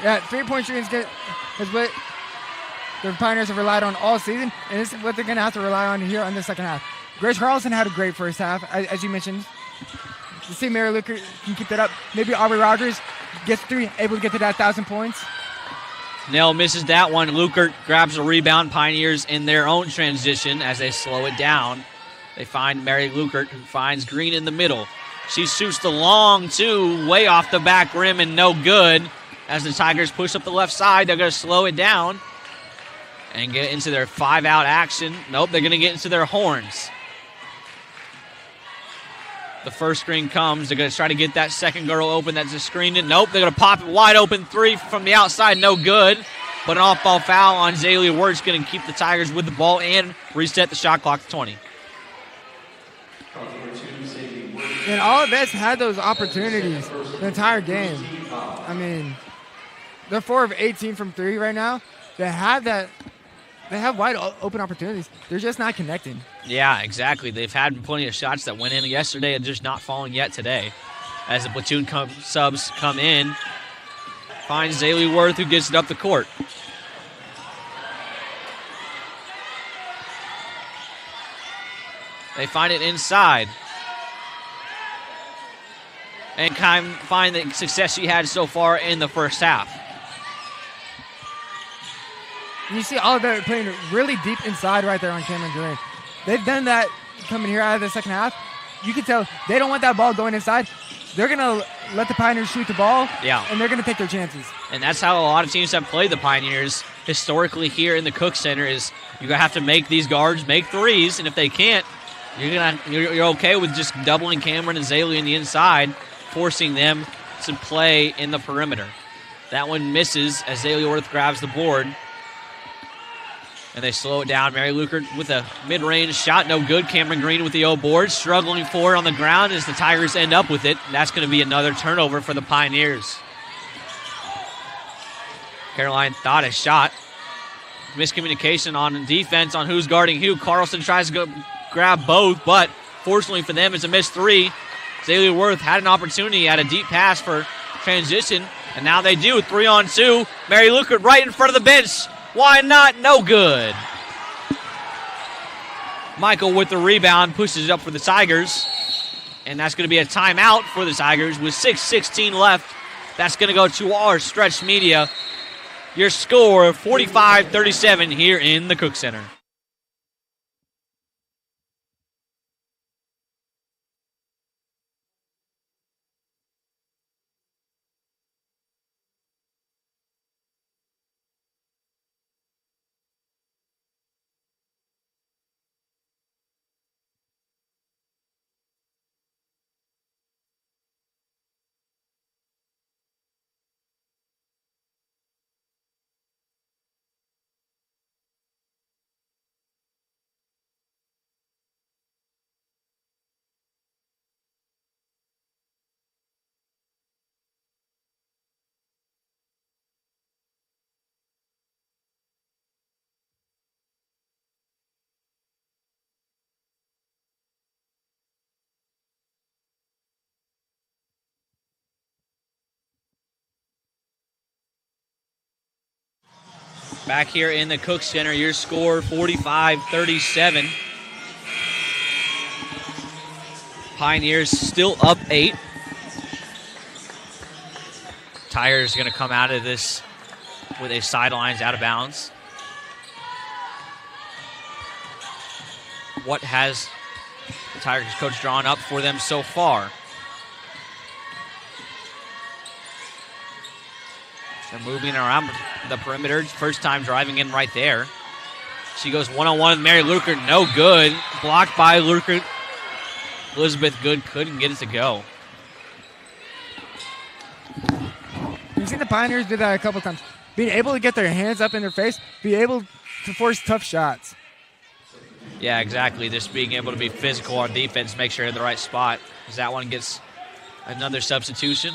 Yeah, 3-point shooting is what the Pioneers have relied on all season, and this is what they're going to have to rely on here on the second half. Grace Carlson had a great first half, as you mentioned. You see Mary Luker can keep that up. Maybe Aubrey Rogers gets 3, able to get to that 1,000 points. Nell misses that one. Luker grabs a rebound. Pioneers in their own transition as they slow it down. They find Mary Luker, who finds Green in the middle. She shoots the long 2 way off the back rim and no good. as the Tigers push up the left side. They're going to slow it down and get into their 5-out action. Nope, they're going to get into their horns. The first screen comes. They're going to try to get that second girl open. That's just screened it. Nope, they're going to pop it wide open. 3 from the outside, no good. But an off-ball foul on Zaylee Wirtz going to keep the Tigers with the ball and reset the shot clock to 20. And Olivet's had those opportunities the entire game. I mean, they're 4 of 18 from 3 right now. They have wide open opportunities. They're just not connecting. Yeah, exactly. They've had plenty of shots that went in yesterday and just not falling yet today. As the platoon subs come in, finds Zaylee Wirth, who gets it up the court. They find it inside. And kind of find the success she had so far in the first half. You see Olivet playing really deep inside right there on Cameron Green. They've done that coming here out of the second half. You can tell they don't want that ball going inside. They're going to let the Pioneers shoot the ball, and they're going to take their chances. And that's how a lot of teams have played the Pioneers historically here in the Cook Center is you're going to have to make these guards make threes, and if they can't, you're okay with just doubling Cameron and Zaylee in the inside, forcing them to play in the perimeter. That one misses as Zaylee Wirth grabs the board. And they slow it down. Mary Lukert with a mid-range shot, no good. Cameron Green with the O board, struggling for it on the ground as the Tigers end up with it. And that's going to be another turnover for the Pioneers. Caroline thought a shot. Miscommunication on defense on who's guarding who. Carlson tries to go grab both, but fortunately for them, it's a missed 3. Zaylee Wirth had an opportunity at a deep pass for transition, and now they do. 3-on-2. Mary Lukert right in front of the bench. Why not? No good. Michael with the rebound pushes it up for the Tigers. And that's going to be a timeout for the Tigers with 6:16 left. That's going to go to our stretch media. Your score, 45-37 here in the Cook Center. Back here in the Cook Center, your score 45-37. Pioneers still up 8. Tigers going to come out of this with a sidelines out of bounds. What has the Tigers coach drawn up for them so far? They're moving around the perimeter. First time driving in right there. She goes one-on-one with Mary Lukert. No good. Blocked by Lukert. Elizabeth Good couldn't get it to go. You've seen the Pioneers do that a couple times. Being able to get their hands up in their face, be able to force tough shots. Yeah, exactly. Just being able to be physical on defense, make sure you're in the right spot. As that one gets another substitution.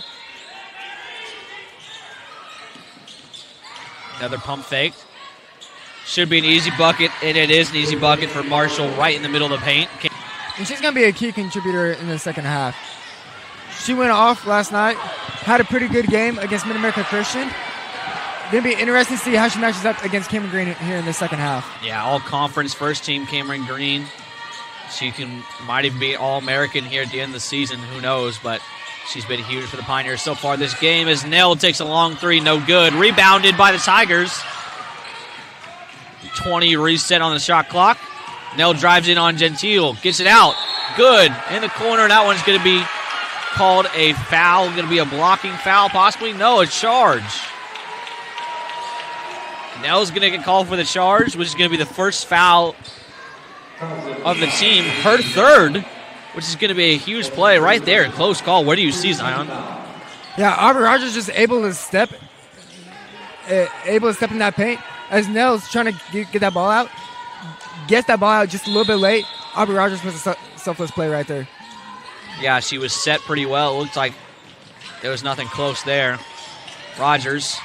Another pump fake. Should be an easy bucket, and it is an easy bucket for Marshall right in the middle of the paint. And she's going to be a key contributor in the second half. She went off last night, had a pretty good game against Mid-America Christian. Going to be interesting to see how she matches up against Cameron Green here in the second half. Yeah, all-conference first team Cameron Green. She might even be All-American here at the end of the season. Who knows, but she's been huge for the Pioneers so far this game as Nell takes a long 3, no good. Rebounded by the Tigers. 20 reset on the shot clock. Nell drives in on Gentile, gets it out. Good. In the corner, that one's going to be called a foul. Going to be a blocking foul, possibly? No, a charge. Nell's going to get called for the charge, which is going to be the first foul of the team. Her third, which is going to be a huge play right there. Close call. Where do you see, Zion? Yeah, Aubrey Rogers just able to step in that paint as Nell's trying to get that ball out. Gets that ball out just a little bit late. Aubrey Rogers was a selfless play right there. Yeah, she was set pretty well. It looked like there was nothing close there. Rogers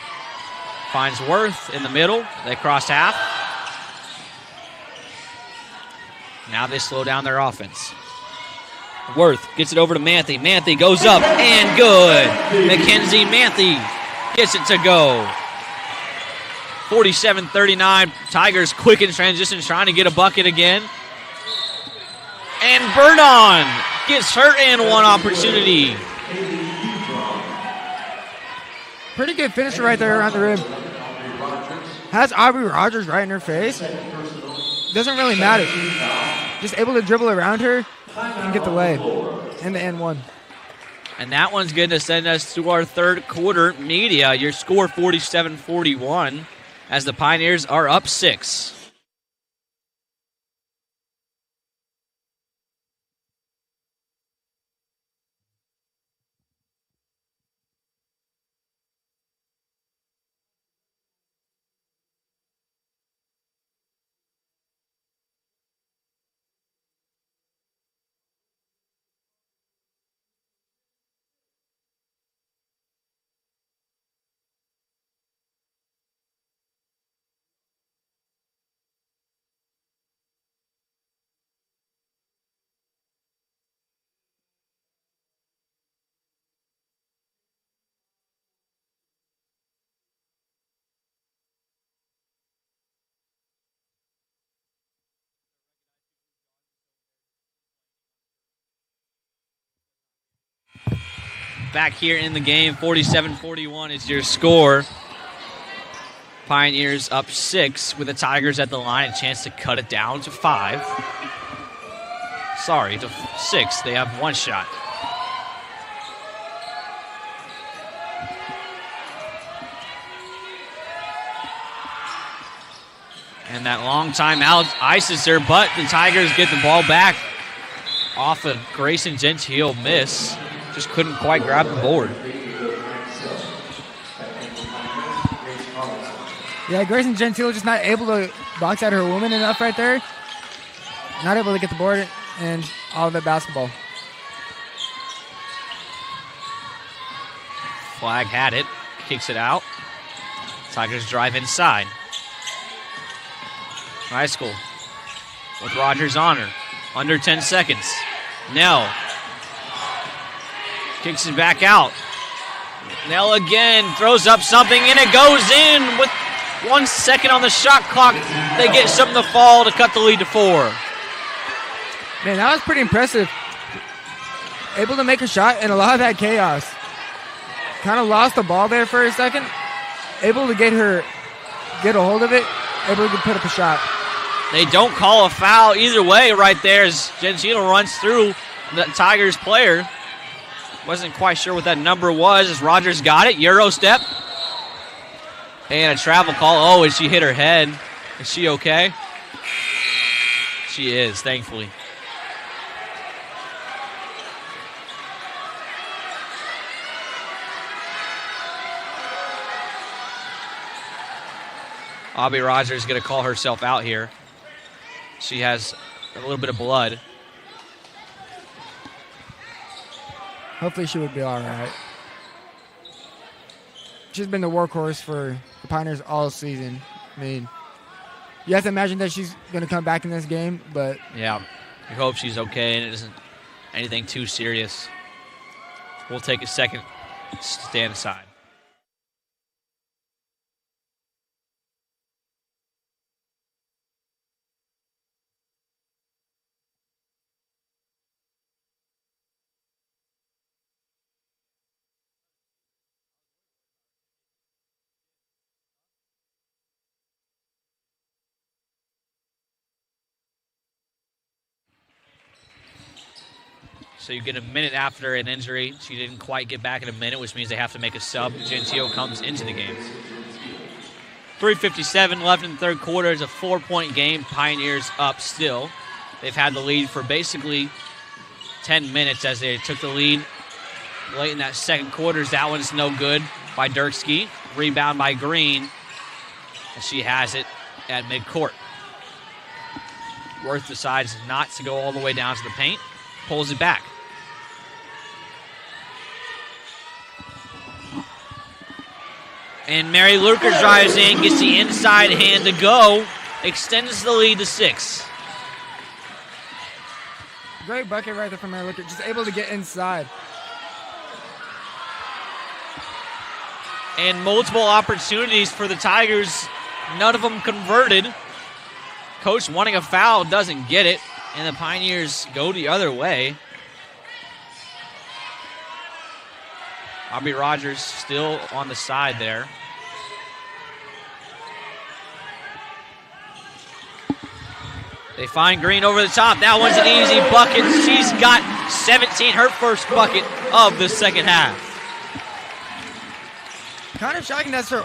finds Worth in the middle. They cross half. Now they slow down their offense. Worth gets it over to Manthe. Manthe goes up and good. Mackenzie Manthe gets it to go. 47-39. Tigers quick in transition, trying to get a bucket again. And Burdon gets her and one opportunity. Pretty good finisher right there around the rim. Has Aubrey Rogers right in her face. Doesn't really matter. Just able to dribble around her and get the lay. And the N1. And that one's going to send us to our third quarter media. Your score 47-41 as the Pioneers are up 6. Back here in the game, 47-41 is your score. Pioneers up 6 with the Tigers at the line. A chance to cut it down to 5. Sorry, to 6. They have one shot. And that long timeout ices her, but the Tigers get the ball back off a Grayson Gentile miss. Just couldn't quite grab the board. Yeah, Grayson Gentile just not able to box out her woman enough right there. Not able to get the board and Olivet basketball. Flag had it. Kicks it out. Tigers drive inside. High school with Rogers on her. Under 10 seconds. Nell kicks it back out. Nell again throws up something, and it goes in with 1 second on the shot clock. They get something to fall to cut the lead to 4. Man, that was pretty impressive. Able to make a shot in a lot of that chaos. Kind of lost the ball there for a second. Able to get a hold of it. Able to put up a shot. They don't call a foul either way right there as Gentile runs through the Tigers player. Wasn't quite sure what that number was as Rogers got it. Euro step. And a travel call. Oh, and she hit her head. Is she okay? She is, thankfully. Aubrey Rogers is going to call herself out here. She has a little bit of blood. Hopefully she would be all right. She's been the workhorse for the Pioneers all season. I mean, you have to imagine that she's going to come back in this game, but... Yeah, we hope she's okay and it isn't anything too serious. We'll take a second to stand aside. So you get a minute after an injury. She didn't quite get back in a minute, which means they have to make a sub. Gentile comes into the game. 3:57 left in the third quarter. It's a 4-point game. Pioneers up still. They've had the lead for basically 10 minutes as they took the lead late in that second quarter. That one's no good by Dirksky. Rebound by Green. And she has it at midcourt. Worth decides not to go all the way down to the paint. Pulls it back. And Mary Luker drives in, gets the inside hand to go, extends the lead to 6. Great bucket right there from Mary Luker, just able to get inside. And multiple opportunities for the Tigers, none of them converted. Coach wanting a foul, doesn't get it, and the Pioneers go the other way. Aubrey Rogers still on the side there. They find Green over the top. That one's an easy bucket. She's got 17, her first bucket of the second half. Kind of shocking that's her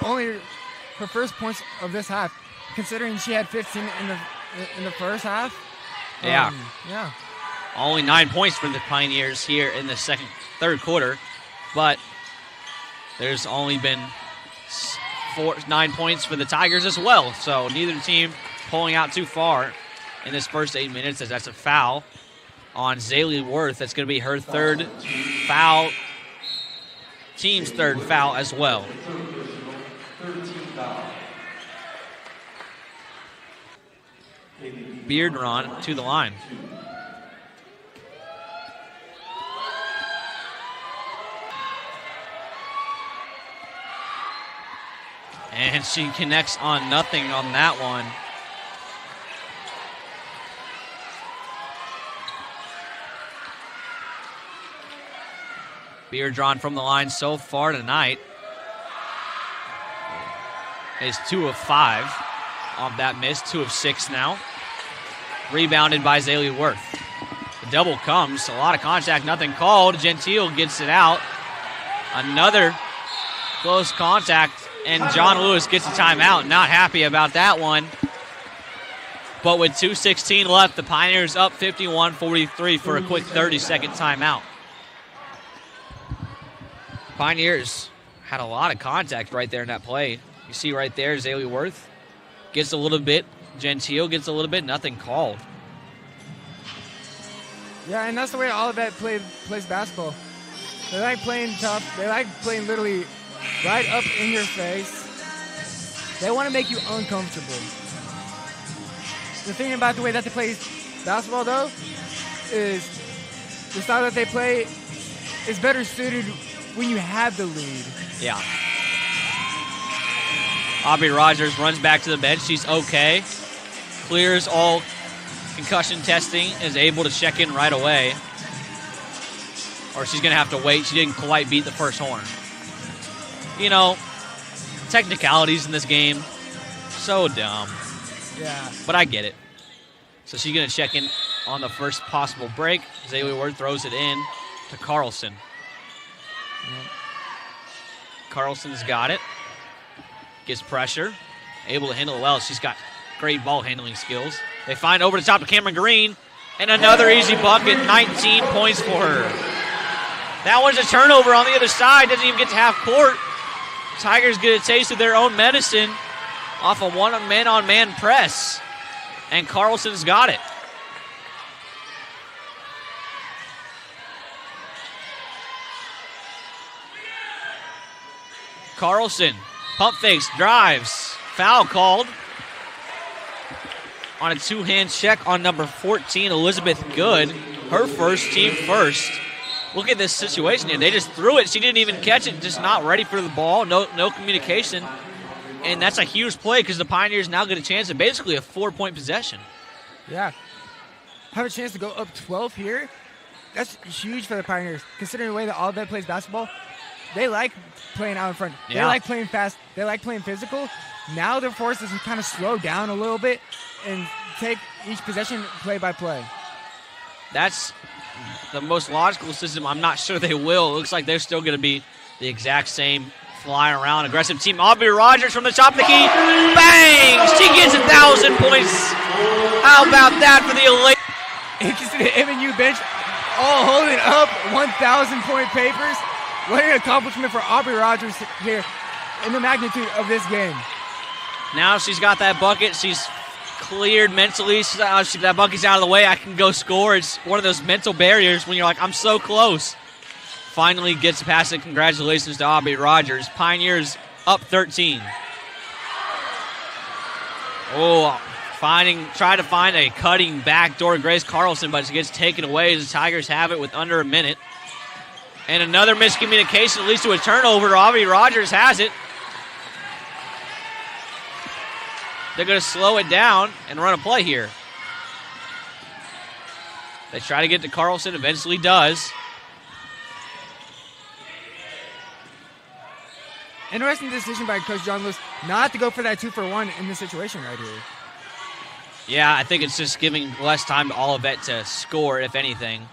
first points of this half, considering she had 15 in the first half. Yeah. Yeah. Only 9 points for the Pioneers here in the third quarter, but there's only been 9 points for the Tigers as well. So neither team pulling out too far in this first 8 minutes, as that's a foul on Zaylee Worth. That's going to be her third foul, team's third foul as well. Beardron to the line. And she connects on nothing on that one. Beardron from the line so far tonight is 2 of 5 on that miss, 2 of 6 now. Rebounded by Zaylee Worth. The double comes, a lot of contact, nothing called. Gentile gets it out. Another close contact, and John Lewis gets a timeout. Not happy about that one. But with 2:16 left, the Pioneers up 51-43 for a quick 30-second timeout. Pioneers had a lot of contact right there in that play. You see right there, Zaylee Worth gets a little bit. Gentile gets a little bit. Nothing called. Yeah, and that's the way Olivet plays basketball. They like playing tough. They like playing literally right up in your face. They want to make you uncomfortable. The thing about the way that they play basketball, though, is the style that they play is better suited when you have the lead. Yeah. Aubrey Rogers runs back to the bench. She's okay. Clears all concussion testing, is able to check in right away. Or she's going to have to wait. She didn't quite beat the first horn. You know, technicalities in this game, so dumb. Yeah. But I get it. So she's going to check in on the first possible break. Zaylee Ward throws it in to Carlson. Carlson's got it. Gets pressure. Able to handle it well. She's got great ball handling skills. They find over the top to Cameron Green. And another easy bucket. 19 points for her. That one's a turnover on the other side. Doesn't even get to half court. Tigers get a taste of their own medicine off a one-man-on-man press. And Carlson's got it. Carlson, pump fakes, drives. Foul called on a two-hand check on number 14, Elizabeth Good. Her first, team first. Look at this situation here. They just threw it. She didn't even catch it. Just not ready for the ball. No communication. And that's a huge play because the Pioneers now get a chance at basically a 4-point possession. Yeah. Have a chance to go up 12 here. That's huge for the Pioneers. Considering the way that Olivet plays basketball, they like playing out in front. Yeah. They like playing fast. They like playing physical. Now they're forced to kind of slow down a little bit and take each possession play by play. That's the most logical system, I'm not sure they will. It looks like they're still going to be the exact same fly around aggressive team. Aubrey Rogers from the top of the key. Bang! She gets 1,000 points. How about that for the elite? Interesting, the MNU bench all holding up 1,000-point papers. What an accomplishment for Aubrey Rogers here in the magnitude of this game. Now she's got that bucket. She's cleared mentally. That bucket's out of the way. I can go score. It's one of those mental barriers when you're like, I'm so close. Finally gets past it. Congratulations to Aubrey Rogers. Pioneers up 13. Oh, try to find a cutting backdoor Grace Carlson, but she gets taken away as the Tigers have it with under a minute. And another miscommunication leads to a turnover. Aubrey Rogers has it. They're going to slow it down and run a play here. They try to get to Carlson, eventually does. Interesting decision by Coach John Lewis not to go for that 2-for-1 in this situation right here. Yeah, I think it's just giving less time to Olivet to score, if anything,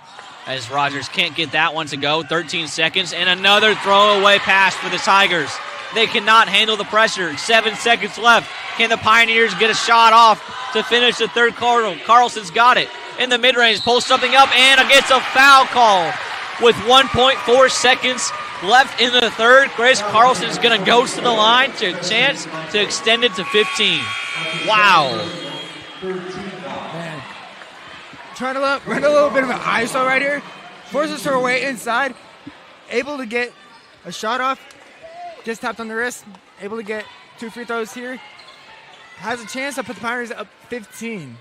as Rogers can't get that one to go. 13 seconds, and another throwaway pass for the Tigers. They cannot handle the pressure. 7 seconds left. Can the Pioneers get a shot off to finish the third quarter? Carlson's got it. In the mid-range, pulls something up, and gets a foul call. With 1.4 seconds left in the third, Grace Carlson is going to go to the line to a chance to extend it to 15. Wow. Man. Trying to run a little bit of an ISO right here. Forces her way inside. Able to get a shot off. Just tapped on the wrist. Able to get 2 free throws here. Has a chance to put the Pioneers up 15.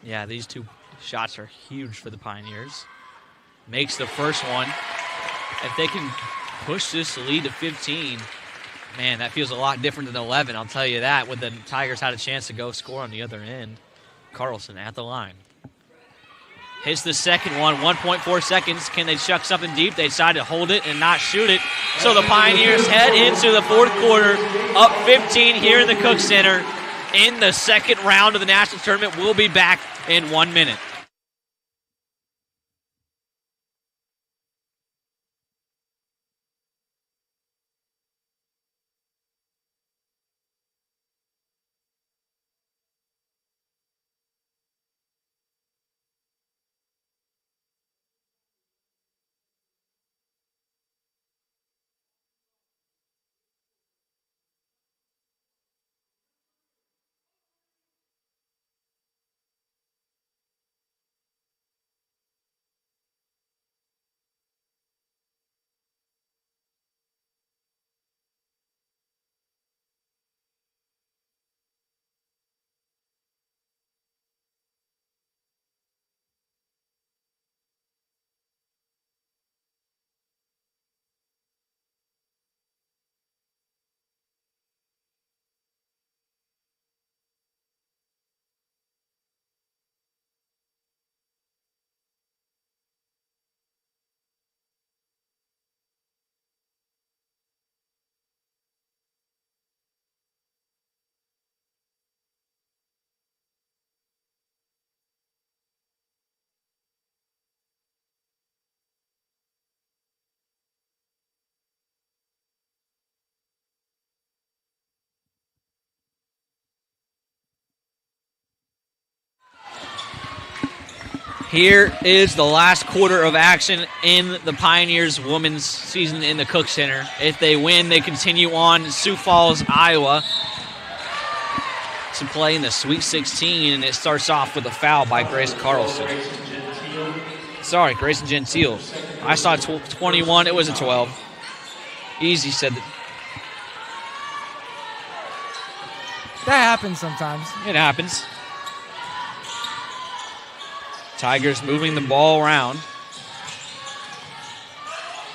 Yeah, these 2 shots are huge for the Pioneers. Makes the first one. If they can push this lead to 15, man, that feels a lot different than 11, I'll tell you that, when the Tigers had a chance to go score on the other end. Carlson at the line. Hits the second one, 1.4 seconds. Can they chuck something deep? They decide to hold it and not shoot it. So the Pioneers head into the fourth quarter, up 15 here in the Cook Center in the second round of the national tournament. We'll be back in 1 minute. Here is the last quarter of action in the Pioneers women's season in the Cook Center. If they win, they continue on Sioux Falls, Iowa, to play in the Sweet 16, and it starts off with a foul by Grace Carlson. Sorry, Grayson Gentile. I saw 21. It was a 12. Easy said that. That happens sometimes. It happens. Tigers moving the ball around.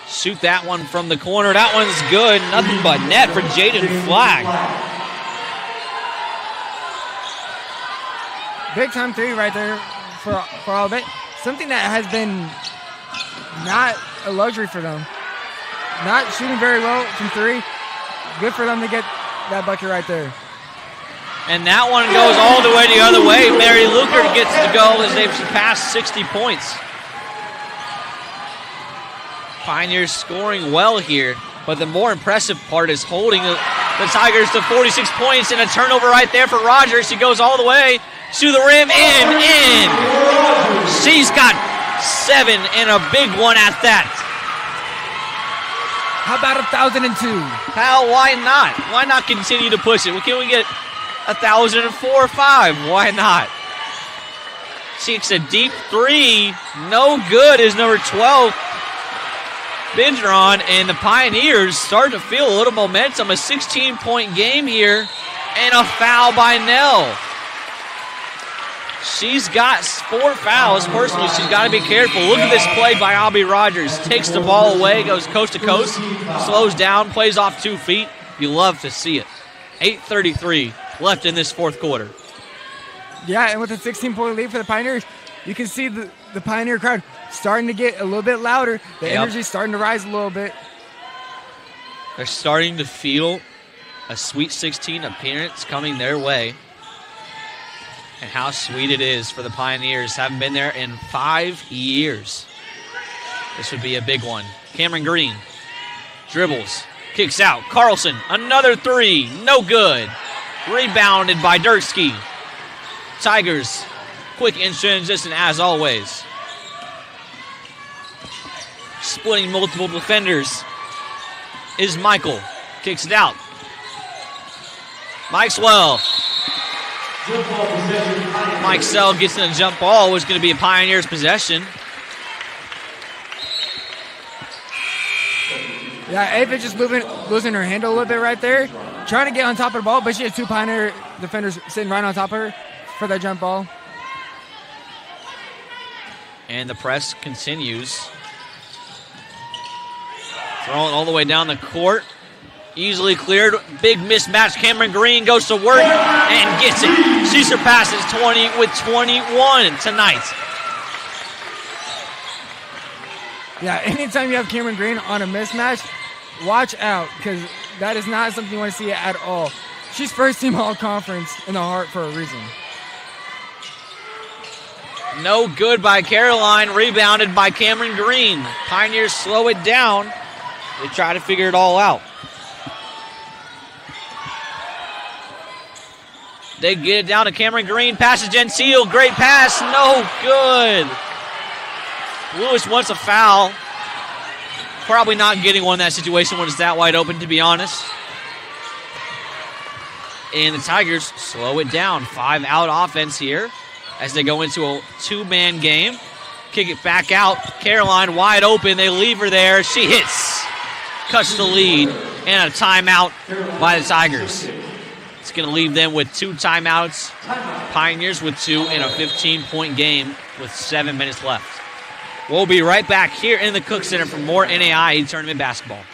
Shoot that one from the corner. That one's good. Nothing but net for Jaden Flagg. Big time 3 right there for Olivet. Something that has been not a luxury for them. Not shooting very well from 3. Good for them to get that bucket right there. And that one goes all the way the other way. Mary Luker gets to go as they've surpassed 60 points. Pioneers scoring well here, but the more impressive part is holding the Tigers to 46 points and a turnover right there for Rogers. She goes all the way to the rim, in. She's got 7 and a big one at that. How about 1,002? Why not? Why not continue to push it? Well, can we get 1,004 or 5? Why not? She hits a deep 3. No good is number 12. Bindron, and the Pioneers starting to feel a little momentum. A 16-point game here, and a foul by Nell. She's got 4 fouls. Personally, she's got to be careful. Look at this play by Aubrey Rogers. Takes the ball away, goes coast to coast, slows down, plays off 2 feet. You love to see it. 8:33 left in this fourth quarter. Yeah, and with a 16-point lead for the Pioneers, you can see the Pioneer crowd starting to get a little bit louder. The energy's starting to rise a little bit. They're starting to feel a Sweet 16 appearance coming their way. And how sweet it is for the Pioneers. Haven't been there in 5 years. This would be a big one. Cameron Green dribbles, kicks out. Carlson, another 3, no good. Rebounded by Durski. Tigers, quick in transition as always. Splitting multiple defenders is Michael. Kicks it out. Mikeswell. Mike Sell gets in a jump ball. Was going to be a Pioneers possession. Yeah, Ava just losing her handle a little bit right there. Trying to get on top of the ball, but she has 2 Pioneer defenders sitting right on top of her for that jump ball. And the press continues. Throwing all the way down the court. Easily cleared. Big mismatch. Cameron Green goes to work and gets it. She surpasses 20 with 21 tonight. Yeah, anytime you have Cameron Green on a mismatch, watch out, because that is not something you want to see at all. She's first team all-conference in the Heart for a reason. No good by Caroline. Rebounded by Cameron Green. Pioneers slow it down. They try to figure it all out. They get it down to Cameron Green. Passes Gentile. Great pass. No good. Lewis wants a foul. Probably not getting one in that situation when it's that wide open, to be honest. And the Tigers slow it down. 5-out offense here as they go into a 2-man game. Kick it back out. Caroline wide open. They leave her there. She hits. Cuts the lead. And a timeout by the Tigers. It's going to leave them with 2 timeouts. Pioneers with 2 in a 15-point game with 7 minutes left. We'll be right back here in the Cook Center for more NAIA tournament basketball.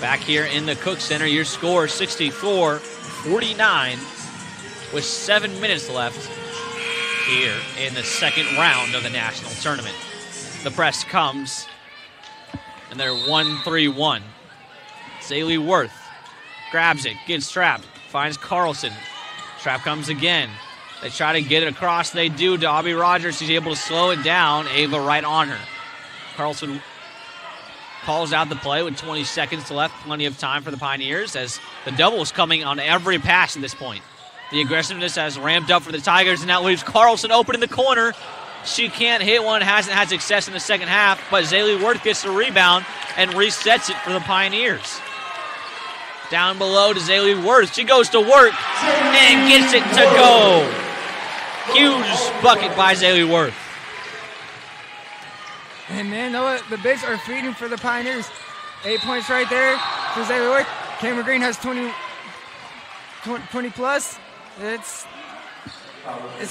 Back here in the Cook Center, your score 64-49 with 7 minutes left here in the second round of the national tournament. The press comes, and they're 1-3-1. Zaylee Worth grabs it, gets trapped, finds Carlson. Trap comes again. They try to get it across. They do to Aubrey Rogers. She's able to slow it down. Ava right on her. Carlson calls out the play with 20 seconds left. Plenty of time for the Pioneers as the double is coming on every pass at this point. The aggressiveness has ramped up for the Tigers, and that leaves Carlson open in the corner. She can't hit one, hasn't had success in the second half, but Zaylee Worth gets the rebound and resets it for the Pioneers. Down below to Zaylee Worth. She goes to work and gets it to go. Huge bucket by Zaylee Worth. And then Noah, the bigs are feeding for the Pioneers. 8 points right there for Zaylee Worth. Cameron Green has 20 plus. It's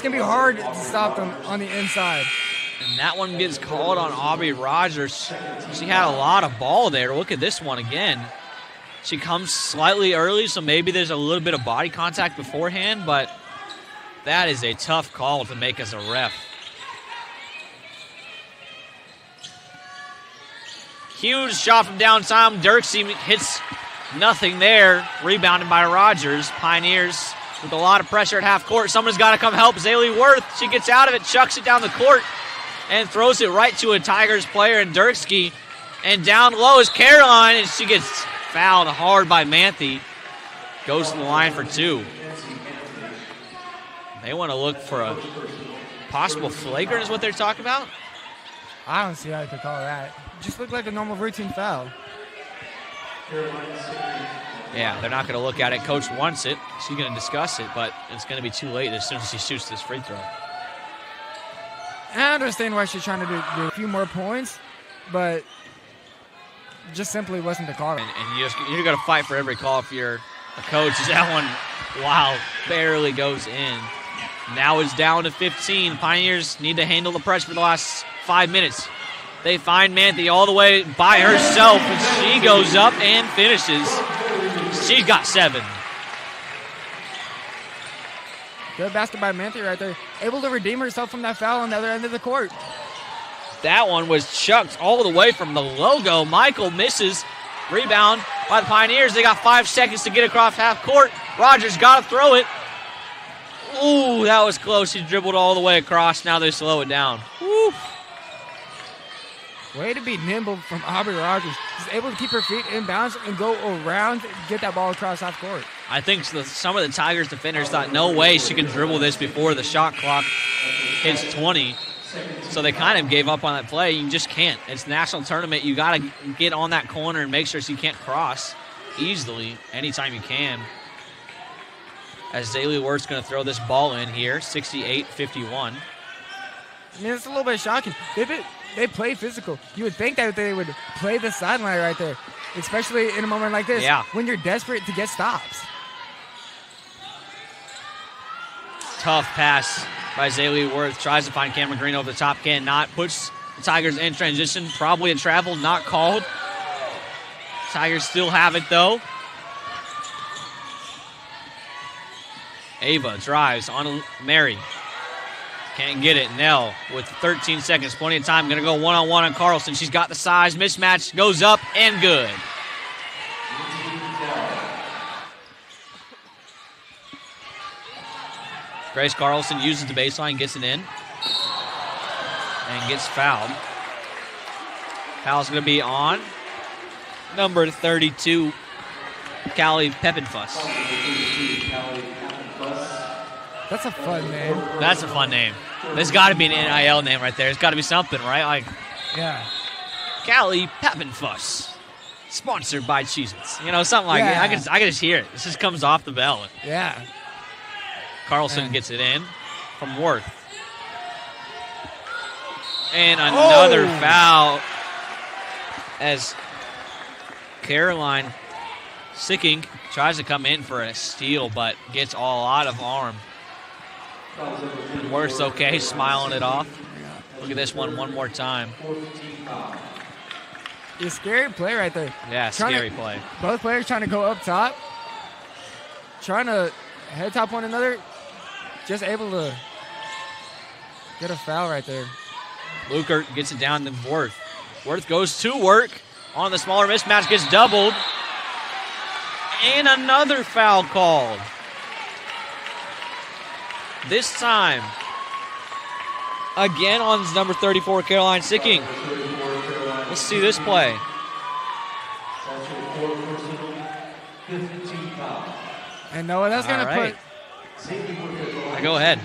going to be hard to stop them on the inside. And that one gets called on Aubrey Rogers. She had a lot of ball there. Look at this one again. She comes slightly early, so maybe there's a little bit of body contact beforehand, but that is a tough call to make as a ref. Huge shot from downtown. Dirksey hits nothing there. Rebounded by Rogers. Pioneers with a lot of pressure at half court. Someone's got to come help Zaylee Worth. She gets out of it, chucks it down the court, and throws it right to a Tigers player in Dirksey. And down low is Caroline, and she gets fouled hard by Manthe. Goes to the line for 2. They want to look for a possible flagrant is what they're talking about? I don't see how you could call that. Just looked like a normal routine foul. Yeah, they're not going to look at it. Coach wants it. She's going to discuss it, but it's going to be too late as soon as she shoots this free throw. I understand why she's trying to do a few more points, but just simply wasn't the call. And you're going to fight for every call if you're a coach. That one, wow, barely goes in. Now it's down to 15. Pioneers need to handle the pressure for the last 5 minutes. They find Manthe all the way by herself, and she goes up and finishes. She's got 7. Good basket by Manthe right there. Able to redeem herself from that foul on the other end of the court. That one was chucked all the way from the logo. Michael misses. Rebound by the Pioneers. They got 5 seconds to get across half court. Rogers got to throw it. Ooh, that was close. He dribbled all the way across. Now they slow it down. Woo. Way to be nimble from Aubrey Rogers. She's able to keep her feet in bounds and go around and get that ball across half court. I think some of the Tigers defenders thought, no way she can dribble this before the shot clock hits 20. So they kind of gave up on that play. You just can't. It's national tournament. You got to get on that corner and make sure she can't cross easily anytime you can. As Zaylee Worth's going to throw this ball in here, 68-51. I mean, it's a little bit shocking. They play physical. You would think that they would play the sideline right there, especially in a moment like this when you're desperate to get stops. Tough pass by Zaylee Worth. Tries to find Cameron Green over the top. Cannot. Puts the Tigers in transition. Probably a travel. Not called. Tigers still have it, though. Ava drives on Mary. Can't get it. Nell with 13 seconds. Plenty of time. Going to go one-on-one on Carlson. She's got the size. Mismatch. Goes up and good. Grace Carlson uses the baseline, gets it in, and gets fouled. Foul's going to be on number 32, Callie Peppenfuss. That's a fun name. That's a fun name. There's got to be an NIL name right there. There's got to be something, right? Like, yeah. Callie Peppenfuss, sponsored by Cheez-Its. You know, something like that. I can just hear it. This just comes off the bell. Yeah. Carlson gets it in from Worth. And another foul as Caroline Sicking tries to come in for a steal, but gets all out of arm. And Worth's okay, smiling it off. Look at this one more time. It's a scary play right there. Yeah, scary play. Both players trying to go up top, trying to head top one another. Just able to get a foul right there. Lukert gets it down to Worth. Worth goes to work on the smaller mismatch, gets doubled. And another foul called. This time, again on number 34, Caroline Sicking. Let's see this play. And Noah, that's going to put... Go ahead.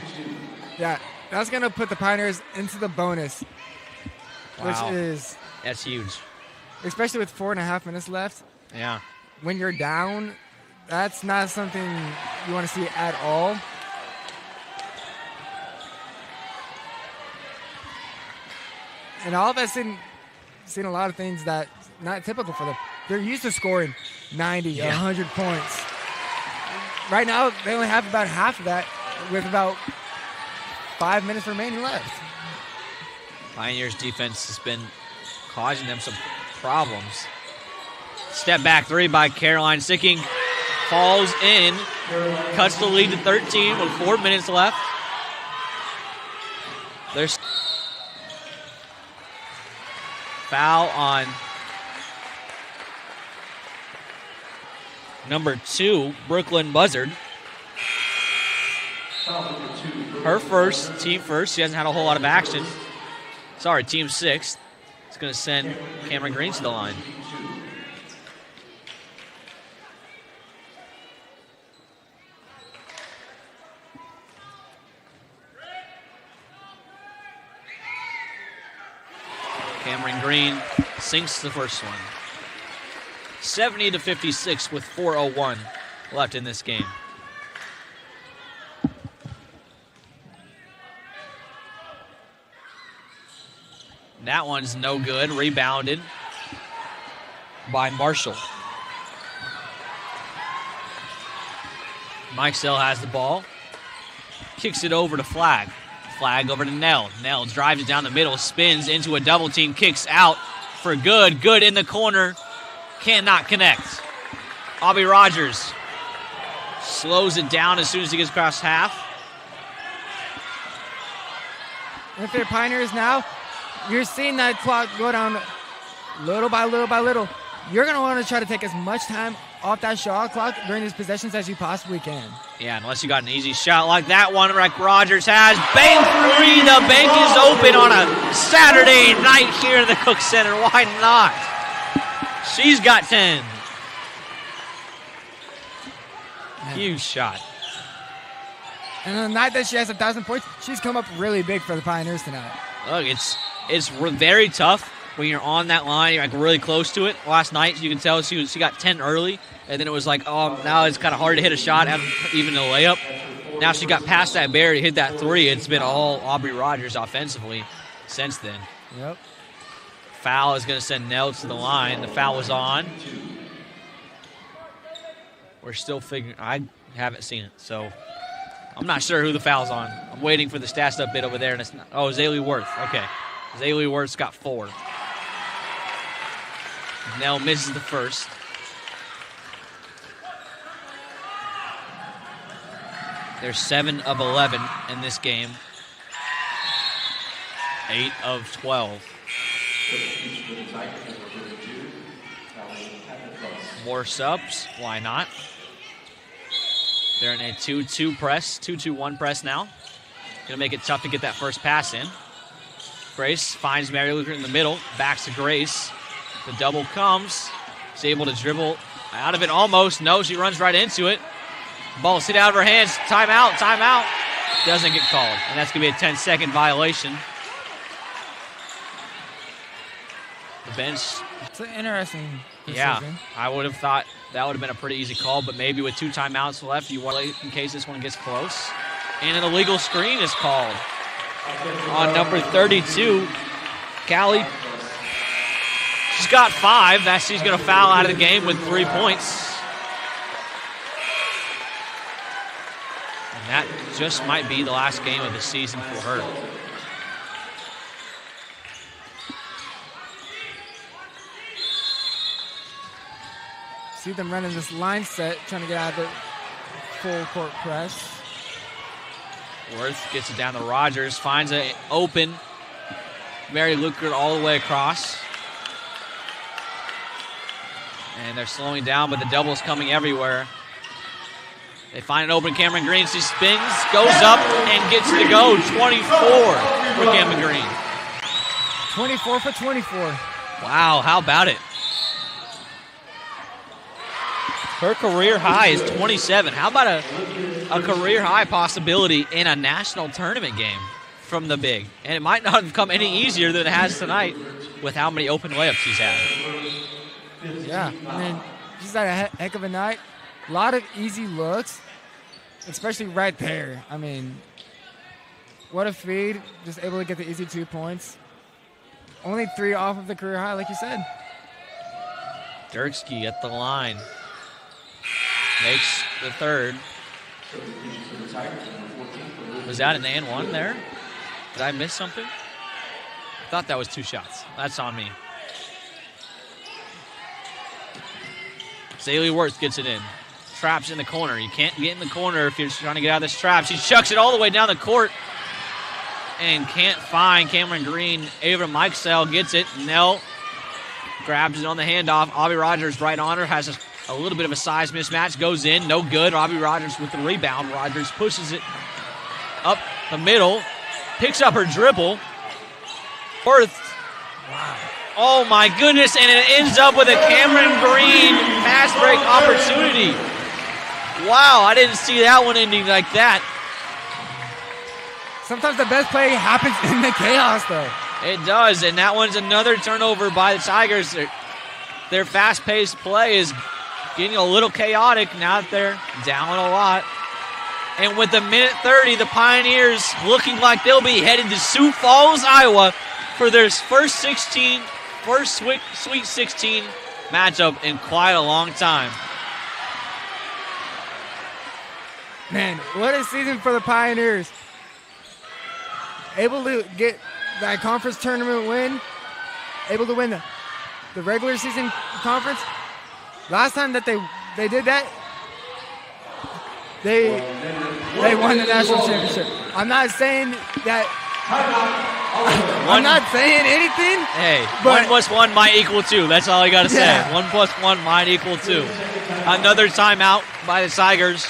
Yeah, that's going to put the Pioneers into the bonus. Wow. Which is... That's huge. Especially with 4.5 minutes left. Yeah. When you're down That's not something you want to see at all. And Olivet's seen a lot of things that not typical for them. They're used to scoring 90, 100 points. Right now, they only have about half of that with about 5 minutes remaining left. Pioneers defense has been causing them some problems. Step back three by Caroline Sicking. Falls in. Cuts the lead to 13 with 4 minutes left. There's foul on number 2, Brooklyn Buzzard. Her first, team first. She hasn't had a whole lot of action. Sorry, team 6. It's going to send Cameron Green to the line. Cameron Green sinks the first one. 70-56 with 4:01 left in this game. That one's no good. Rebounded by Marshall. Mike Sell has the ball. Kicks it over to Flagg. Flagg over to Nell. Nell drives it down the middle, spins into a double team, kicks out for good. Good in the corner. Cannot connect. Aubrey Rogers slows it down as soon as he gets across half. And if they're Pioneers now, you're seeing that clock go down little by little by little. You're going to want to try to take as much time off that shot clock during these possessions as you possibly can. Yeah, unless you got an easy shot like that one like Rogers has. Bank three. The bank is open on a Saturday night here in the Cook Center. Why not? She's got 10. Huge shot. And on the night that she has 1,000 points, she's come up really big for the Pioneers tonight. Look, it's very tough when you're on that line. You're like really close to it. Last night, you can tell she got 10 early, and then it was like, oh, now it's kind of hard to hit a shot, even a layup. Now she got past that barrier to hit that three. It's been all Aubrey Rogers offensively since then. Yep. Foul is going to send Nell to the line. The foul was on. We're still figuring. I haven't seen it, so I'm not sure who the foul's on. I'm waiting for the stats update over there, and it's not. Oh, Zaylee Worth. Okay, Zaylee Worth's got 4. Nell misses the first. They're 7 of 11 in this game. 8 of 12. More subs. Why not? They're in a 2-2 press, 2-2-1 press now. Gonna make it tough to get that first pass in. Grace finds Mary Luker in the middle. Backs to Grace. The double comes. She's able to dribble out of it almost. No, she runs right into it. Ball hit out of her hands. Timeout, timeout. Doesn't get called. And that's gonna be a 10-second violation. The bench. It's an interesting decision. Yeah, I would have thought that would have been a pretty easy call, but maybe with 2 timeouts left, you want to, in case this one gets close. And an illegal screen is called on number 32, Callie. She's got 5. She's going to foul out of the game with 3 points. And that just might be the last game of the season for her. See them running this line set, trying to get out of the full court press. Worth gets it down to Rogers, finds an open Mary Luker all the way across. And they're slowing down, but the double's coming everywhere. They find an open Cameron Green. She spins, goes up, and gets to go. 24 for Cameron Green. 24 for 24. Wow, how about it? Her career high is 27. How about a career high possibility in a national tournament game from the big? And it might not have come any easier than it has tonight with how many open layups she's had. Yeah, I mean, she's had a heck of a night. A lot of easy looks, especially right there. I mean, what a feed. Just able to get the easy 2 points. Only 3 off of the career high, like you said. Dirksky at the line. Makes the third. Was that an and one there? Did I miss something? I thought that was 2 shots. That's on me. Zaylee Worth gets it in. Traps in the corner. You can't get in the corner if you're trying to get out of this trap. She chucks it all the way down the court and can't find Cameron Green. Ava Mikesell gets it. Nell grabs it on the handoff. Aubrey Rogers right on her. Has a little bit of a size mismatch. Goes in. No good. Aubrey Rogers with the rebound. Rogers pushes it up the middle. Picks up her dribble. Worth. Wow. Oh, my goodness. And it ends up with a Cameron Green fast break opportunity. Wow, I didn't see that one ending like that. Sometimes the best play happens in the chaos, though. It does, and that one's another turnover by the Tigers. Their fast-paced play is getting a little chaotic now that they're down a lot. And with the minute 30, the Pioneers looking like they'll be headed to Sioux Falls, Iowa for their first Sweet 16 matchup in quite a long time. Man, what a season for the Pioneers. Able to get that conference tournament win. Able to win the regular season conference. Last time that they did that, they won the national championship. I'm not saying that. I'm not saying anything. Hey, 1 + 1 might equal 2. That's all I got to say. Yeah. 1 + 1 might equal 2. Another timeout by the Tigers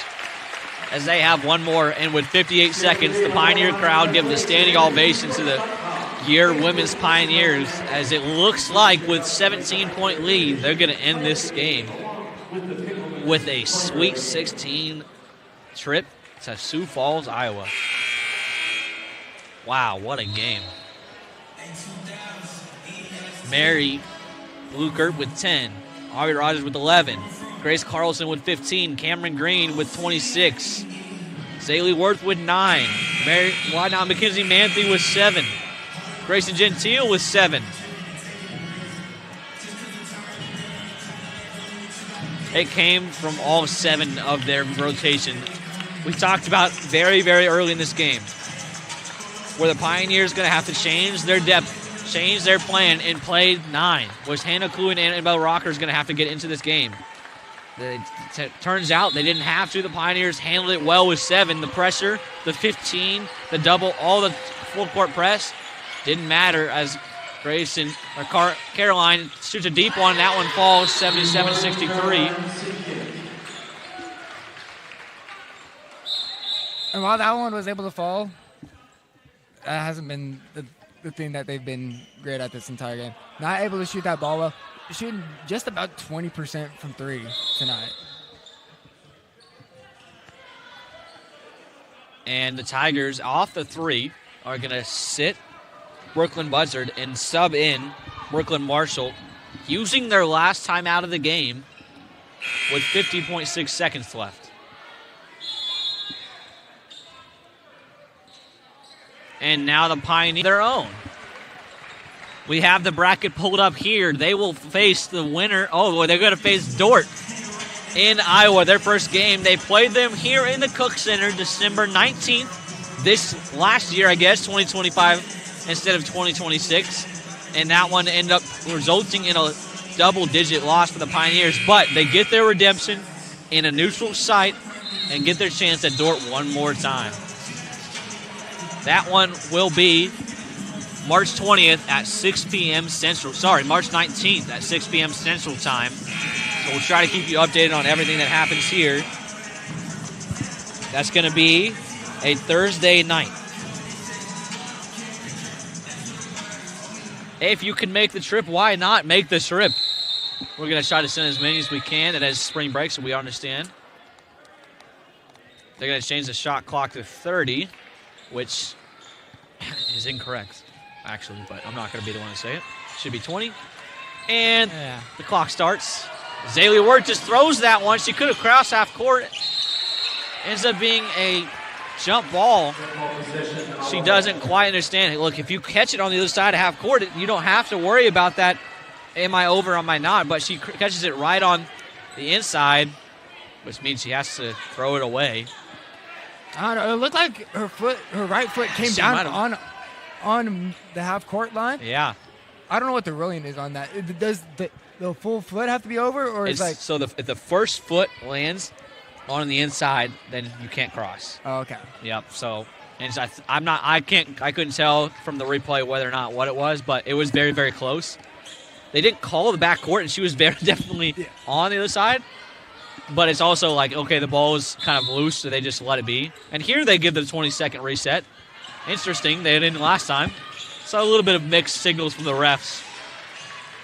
as they have one more. And with 58 seconds, the Pioneer crowd gives a standing ovation to the Gear Women's Pioneers as it looks like with 17-point lead, they're going to end this game with a Sweet 16 trip to Sioux Falls, Iowa. Wow, what a game. Mary Lukert with 10. Aubrey Rogers with 11. Grace Carlson with 15. Cameron Green with 26. Zaylee Worth with 9. Mackenzie Manthe with 7. Grayson Gentile with 7. It came from all 7 of their rotation. We talked about very, very early in this game where the Pioneers going to have to change their depth, change their plan, and play 9, which Hannah Clue and Annabelle Rocker is going to have to get into this game. It turns out they didn't have to. The Pioneers handled it well with 7. The pressure, the 15, the double, all the full court press didn't matter as Caroline shoots a deep one. That one falls 77-63. And while that one was able to fall, that hasn't been the thing that they've been great at this entire game. Not able to shoot that ball well. Shooting just about 20% from 3 tonight. And the Tigers off the 3 are going to sit Brooklyn Buzzard and sub in Brooklyn Marshall, using their last time out of the game with 50.6 seconds left. And now the Pioneers their own. We have the bracket pulled up here. They will face the winner. Oh, well, they're going to face Dordt in Iowa. Their first game. They played them here in the Cook Center December 19th. This last year, I guess, 2025 instead of 2026. And that one ended up resulting in a double-digit loss for the Pioneers. But they get their redemption in a neutral site and get their chance at Dordt one more time. That one will be March 20th at 6 p.m. Central. Sorry, March 19th at 6 p.m. Central Time. So we'll try to keep you updated on everything that happens here. That's going to be a Thursday night. If you can make the trip, why not make the trip? We're going to try to send as many as we can. It has spring break, so we understand. They're going to change the shot clock to 30, which is incorrect, actually, but I'm not going to be the one to say it. Should be 20. And the clock starts. Zaylee Ward just throws that one. She could have crossed half court. Ends up being a jump ball. She doesn't quite understand it. Look, if you catch it on the other side of half court, you don't have to worry about that. Am I over, am I not? But she catches it right on the inside, which means she has to throw it away. I don't know. It looked like her right foot came down on the half court line. Yeah. I don't know what the ruling is on that. Does the full foot have to be over, or is like so if the first foot lands on the inside, then you can't cross. Oh, okay. Yep. So, and I couldn't tell from the replay whether or not what it was, but it was very, very close. They didn't call the back court, and she was very definitely on the other side. But it's also like, okay, the ball is kind of loose, so they just let it be. And here they give the 20-second reset. Interesting. They didn't last time. So a little bit of mixed signals from the refs.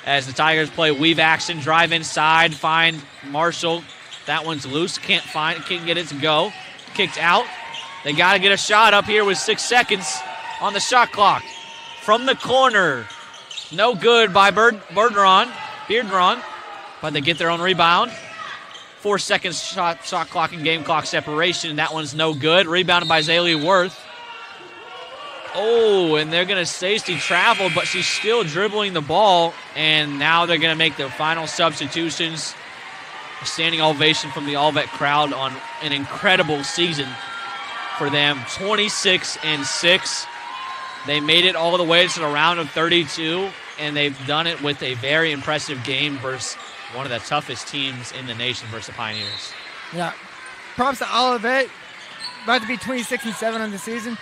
As the Tigers play weave action, drive inside, find Marshall. That one's loose. Can't get it to go. Kicked out. They got to get a shot up here with 6 seconds on the shot clock. From the corner. No good by Beardron, but they get their own rebound. 4 seconds shot clock and game clock separation. That one's no good. Rebounded by Zaylee Worth. Oh, and they're going to say she traveled, but she's still dribbling the ball, and now they're going to make the final substitutions. A standing ovation from the Olivet crowd on an incredible season for them. 26-6. They made it all the way to the round of 32, and they've done it with a very impressive game versus one of the toughest teams in the nation versus the Pioneers. Yeah. Props to Olivet. About to be 26-7 on the season.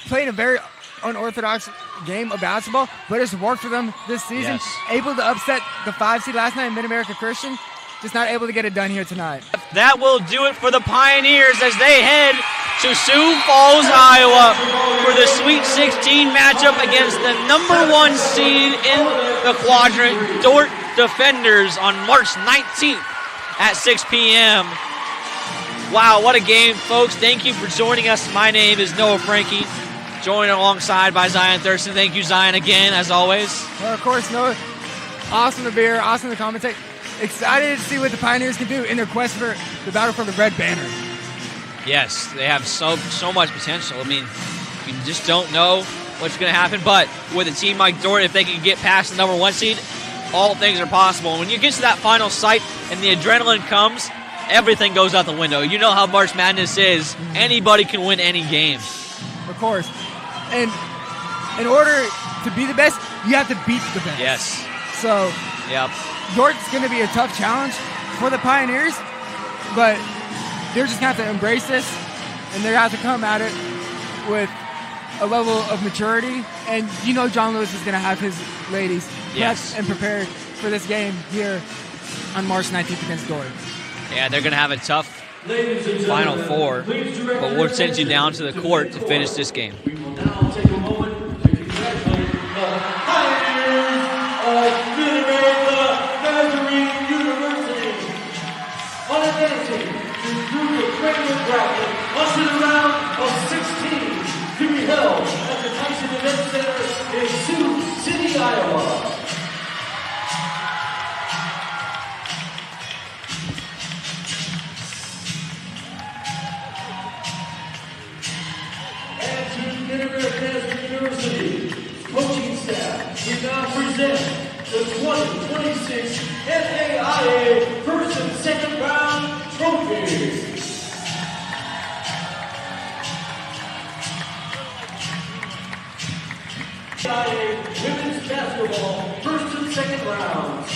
Played a very unorthodox game of basketball, but it's worked for them this season. Yes. Able to upset the 5 seed last night in Mid-America Christian. Just not able to get it done here tonight. That will do it for the Pioneers as they head to Sioux Falls, Iowa for the Sweet 16 matchup against the #1 seed in the quadrant, Dordt Defenders, on March 19th at 6 p.m. Wow, what a game, folks. Thank you for joining us. My name is Noah Frankie, joined alongside by Zion Thurston. Thank you, Zion, again, as always. Well, of course, Noah. Awesome to be here. Awesome to commentate. Excited to see what the Pioneers can do in their quest for the battle for the Red Banner. Yes, they have so much potential. I mean, you just don't know what's going to happen. But with a team like Dordt, if they can get past the #1 seed, all things are possible. And when you get to that final sight and the adrenaline comes, everything goes out the window. You know how March Madness is. Anybody can win any game. Of course. And in order to be the best, you have to beat the best. Yes. So, yep. Dort's going to be a tough challenge for the Pioneers, but they're just going to have to embrace this, and they're going to have to come at it with a level of maturity. And you know John Lewis is going to have his ladies prepped and prepared for this game here on March 19th against Dordt. Yeah, they're going to have a tough Final Four, but we'll send you down to the court to finish this game. We will now take a moment to congratulate the Pioneers of Mid-America Nazarene University on advancing through the regular bracket onto the round of 16 to be held at the Tyson Event Center in Sioux City, Iowa. And to Mid-America Nazarene University coaching staff, we now present the 2026 NAIA First and Second Round Trophy. NAIA Women's Basketball First and Second Rounds.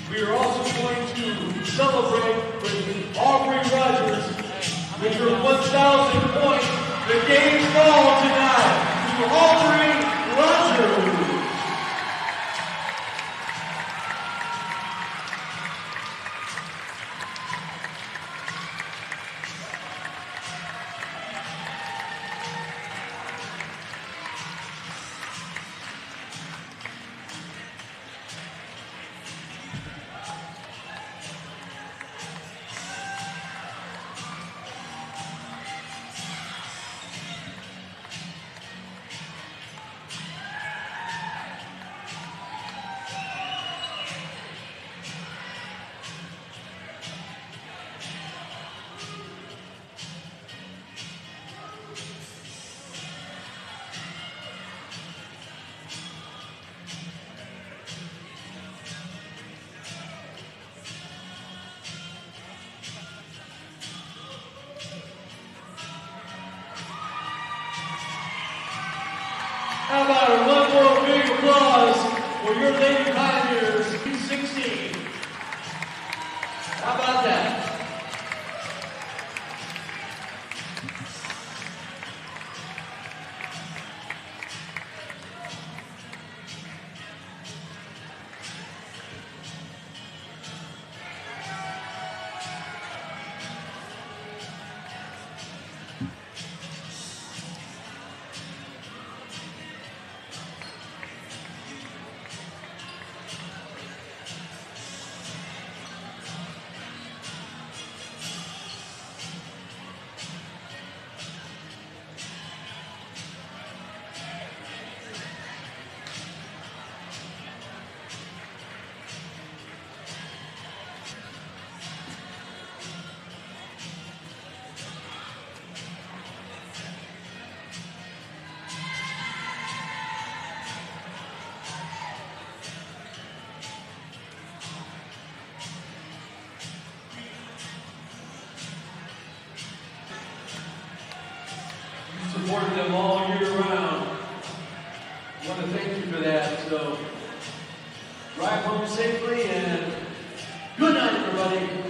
We are also going to celebrate with Aubrey Rogers with her 1,000 points. The game ball tonight to Aubrey Rogers. for your Lady Pioneers, 16. How about that? Supported them all year round. I want to thank you for that. So, drive home safely and good night, everybody.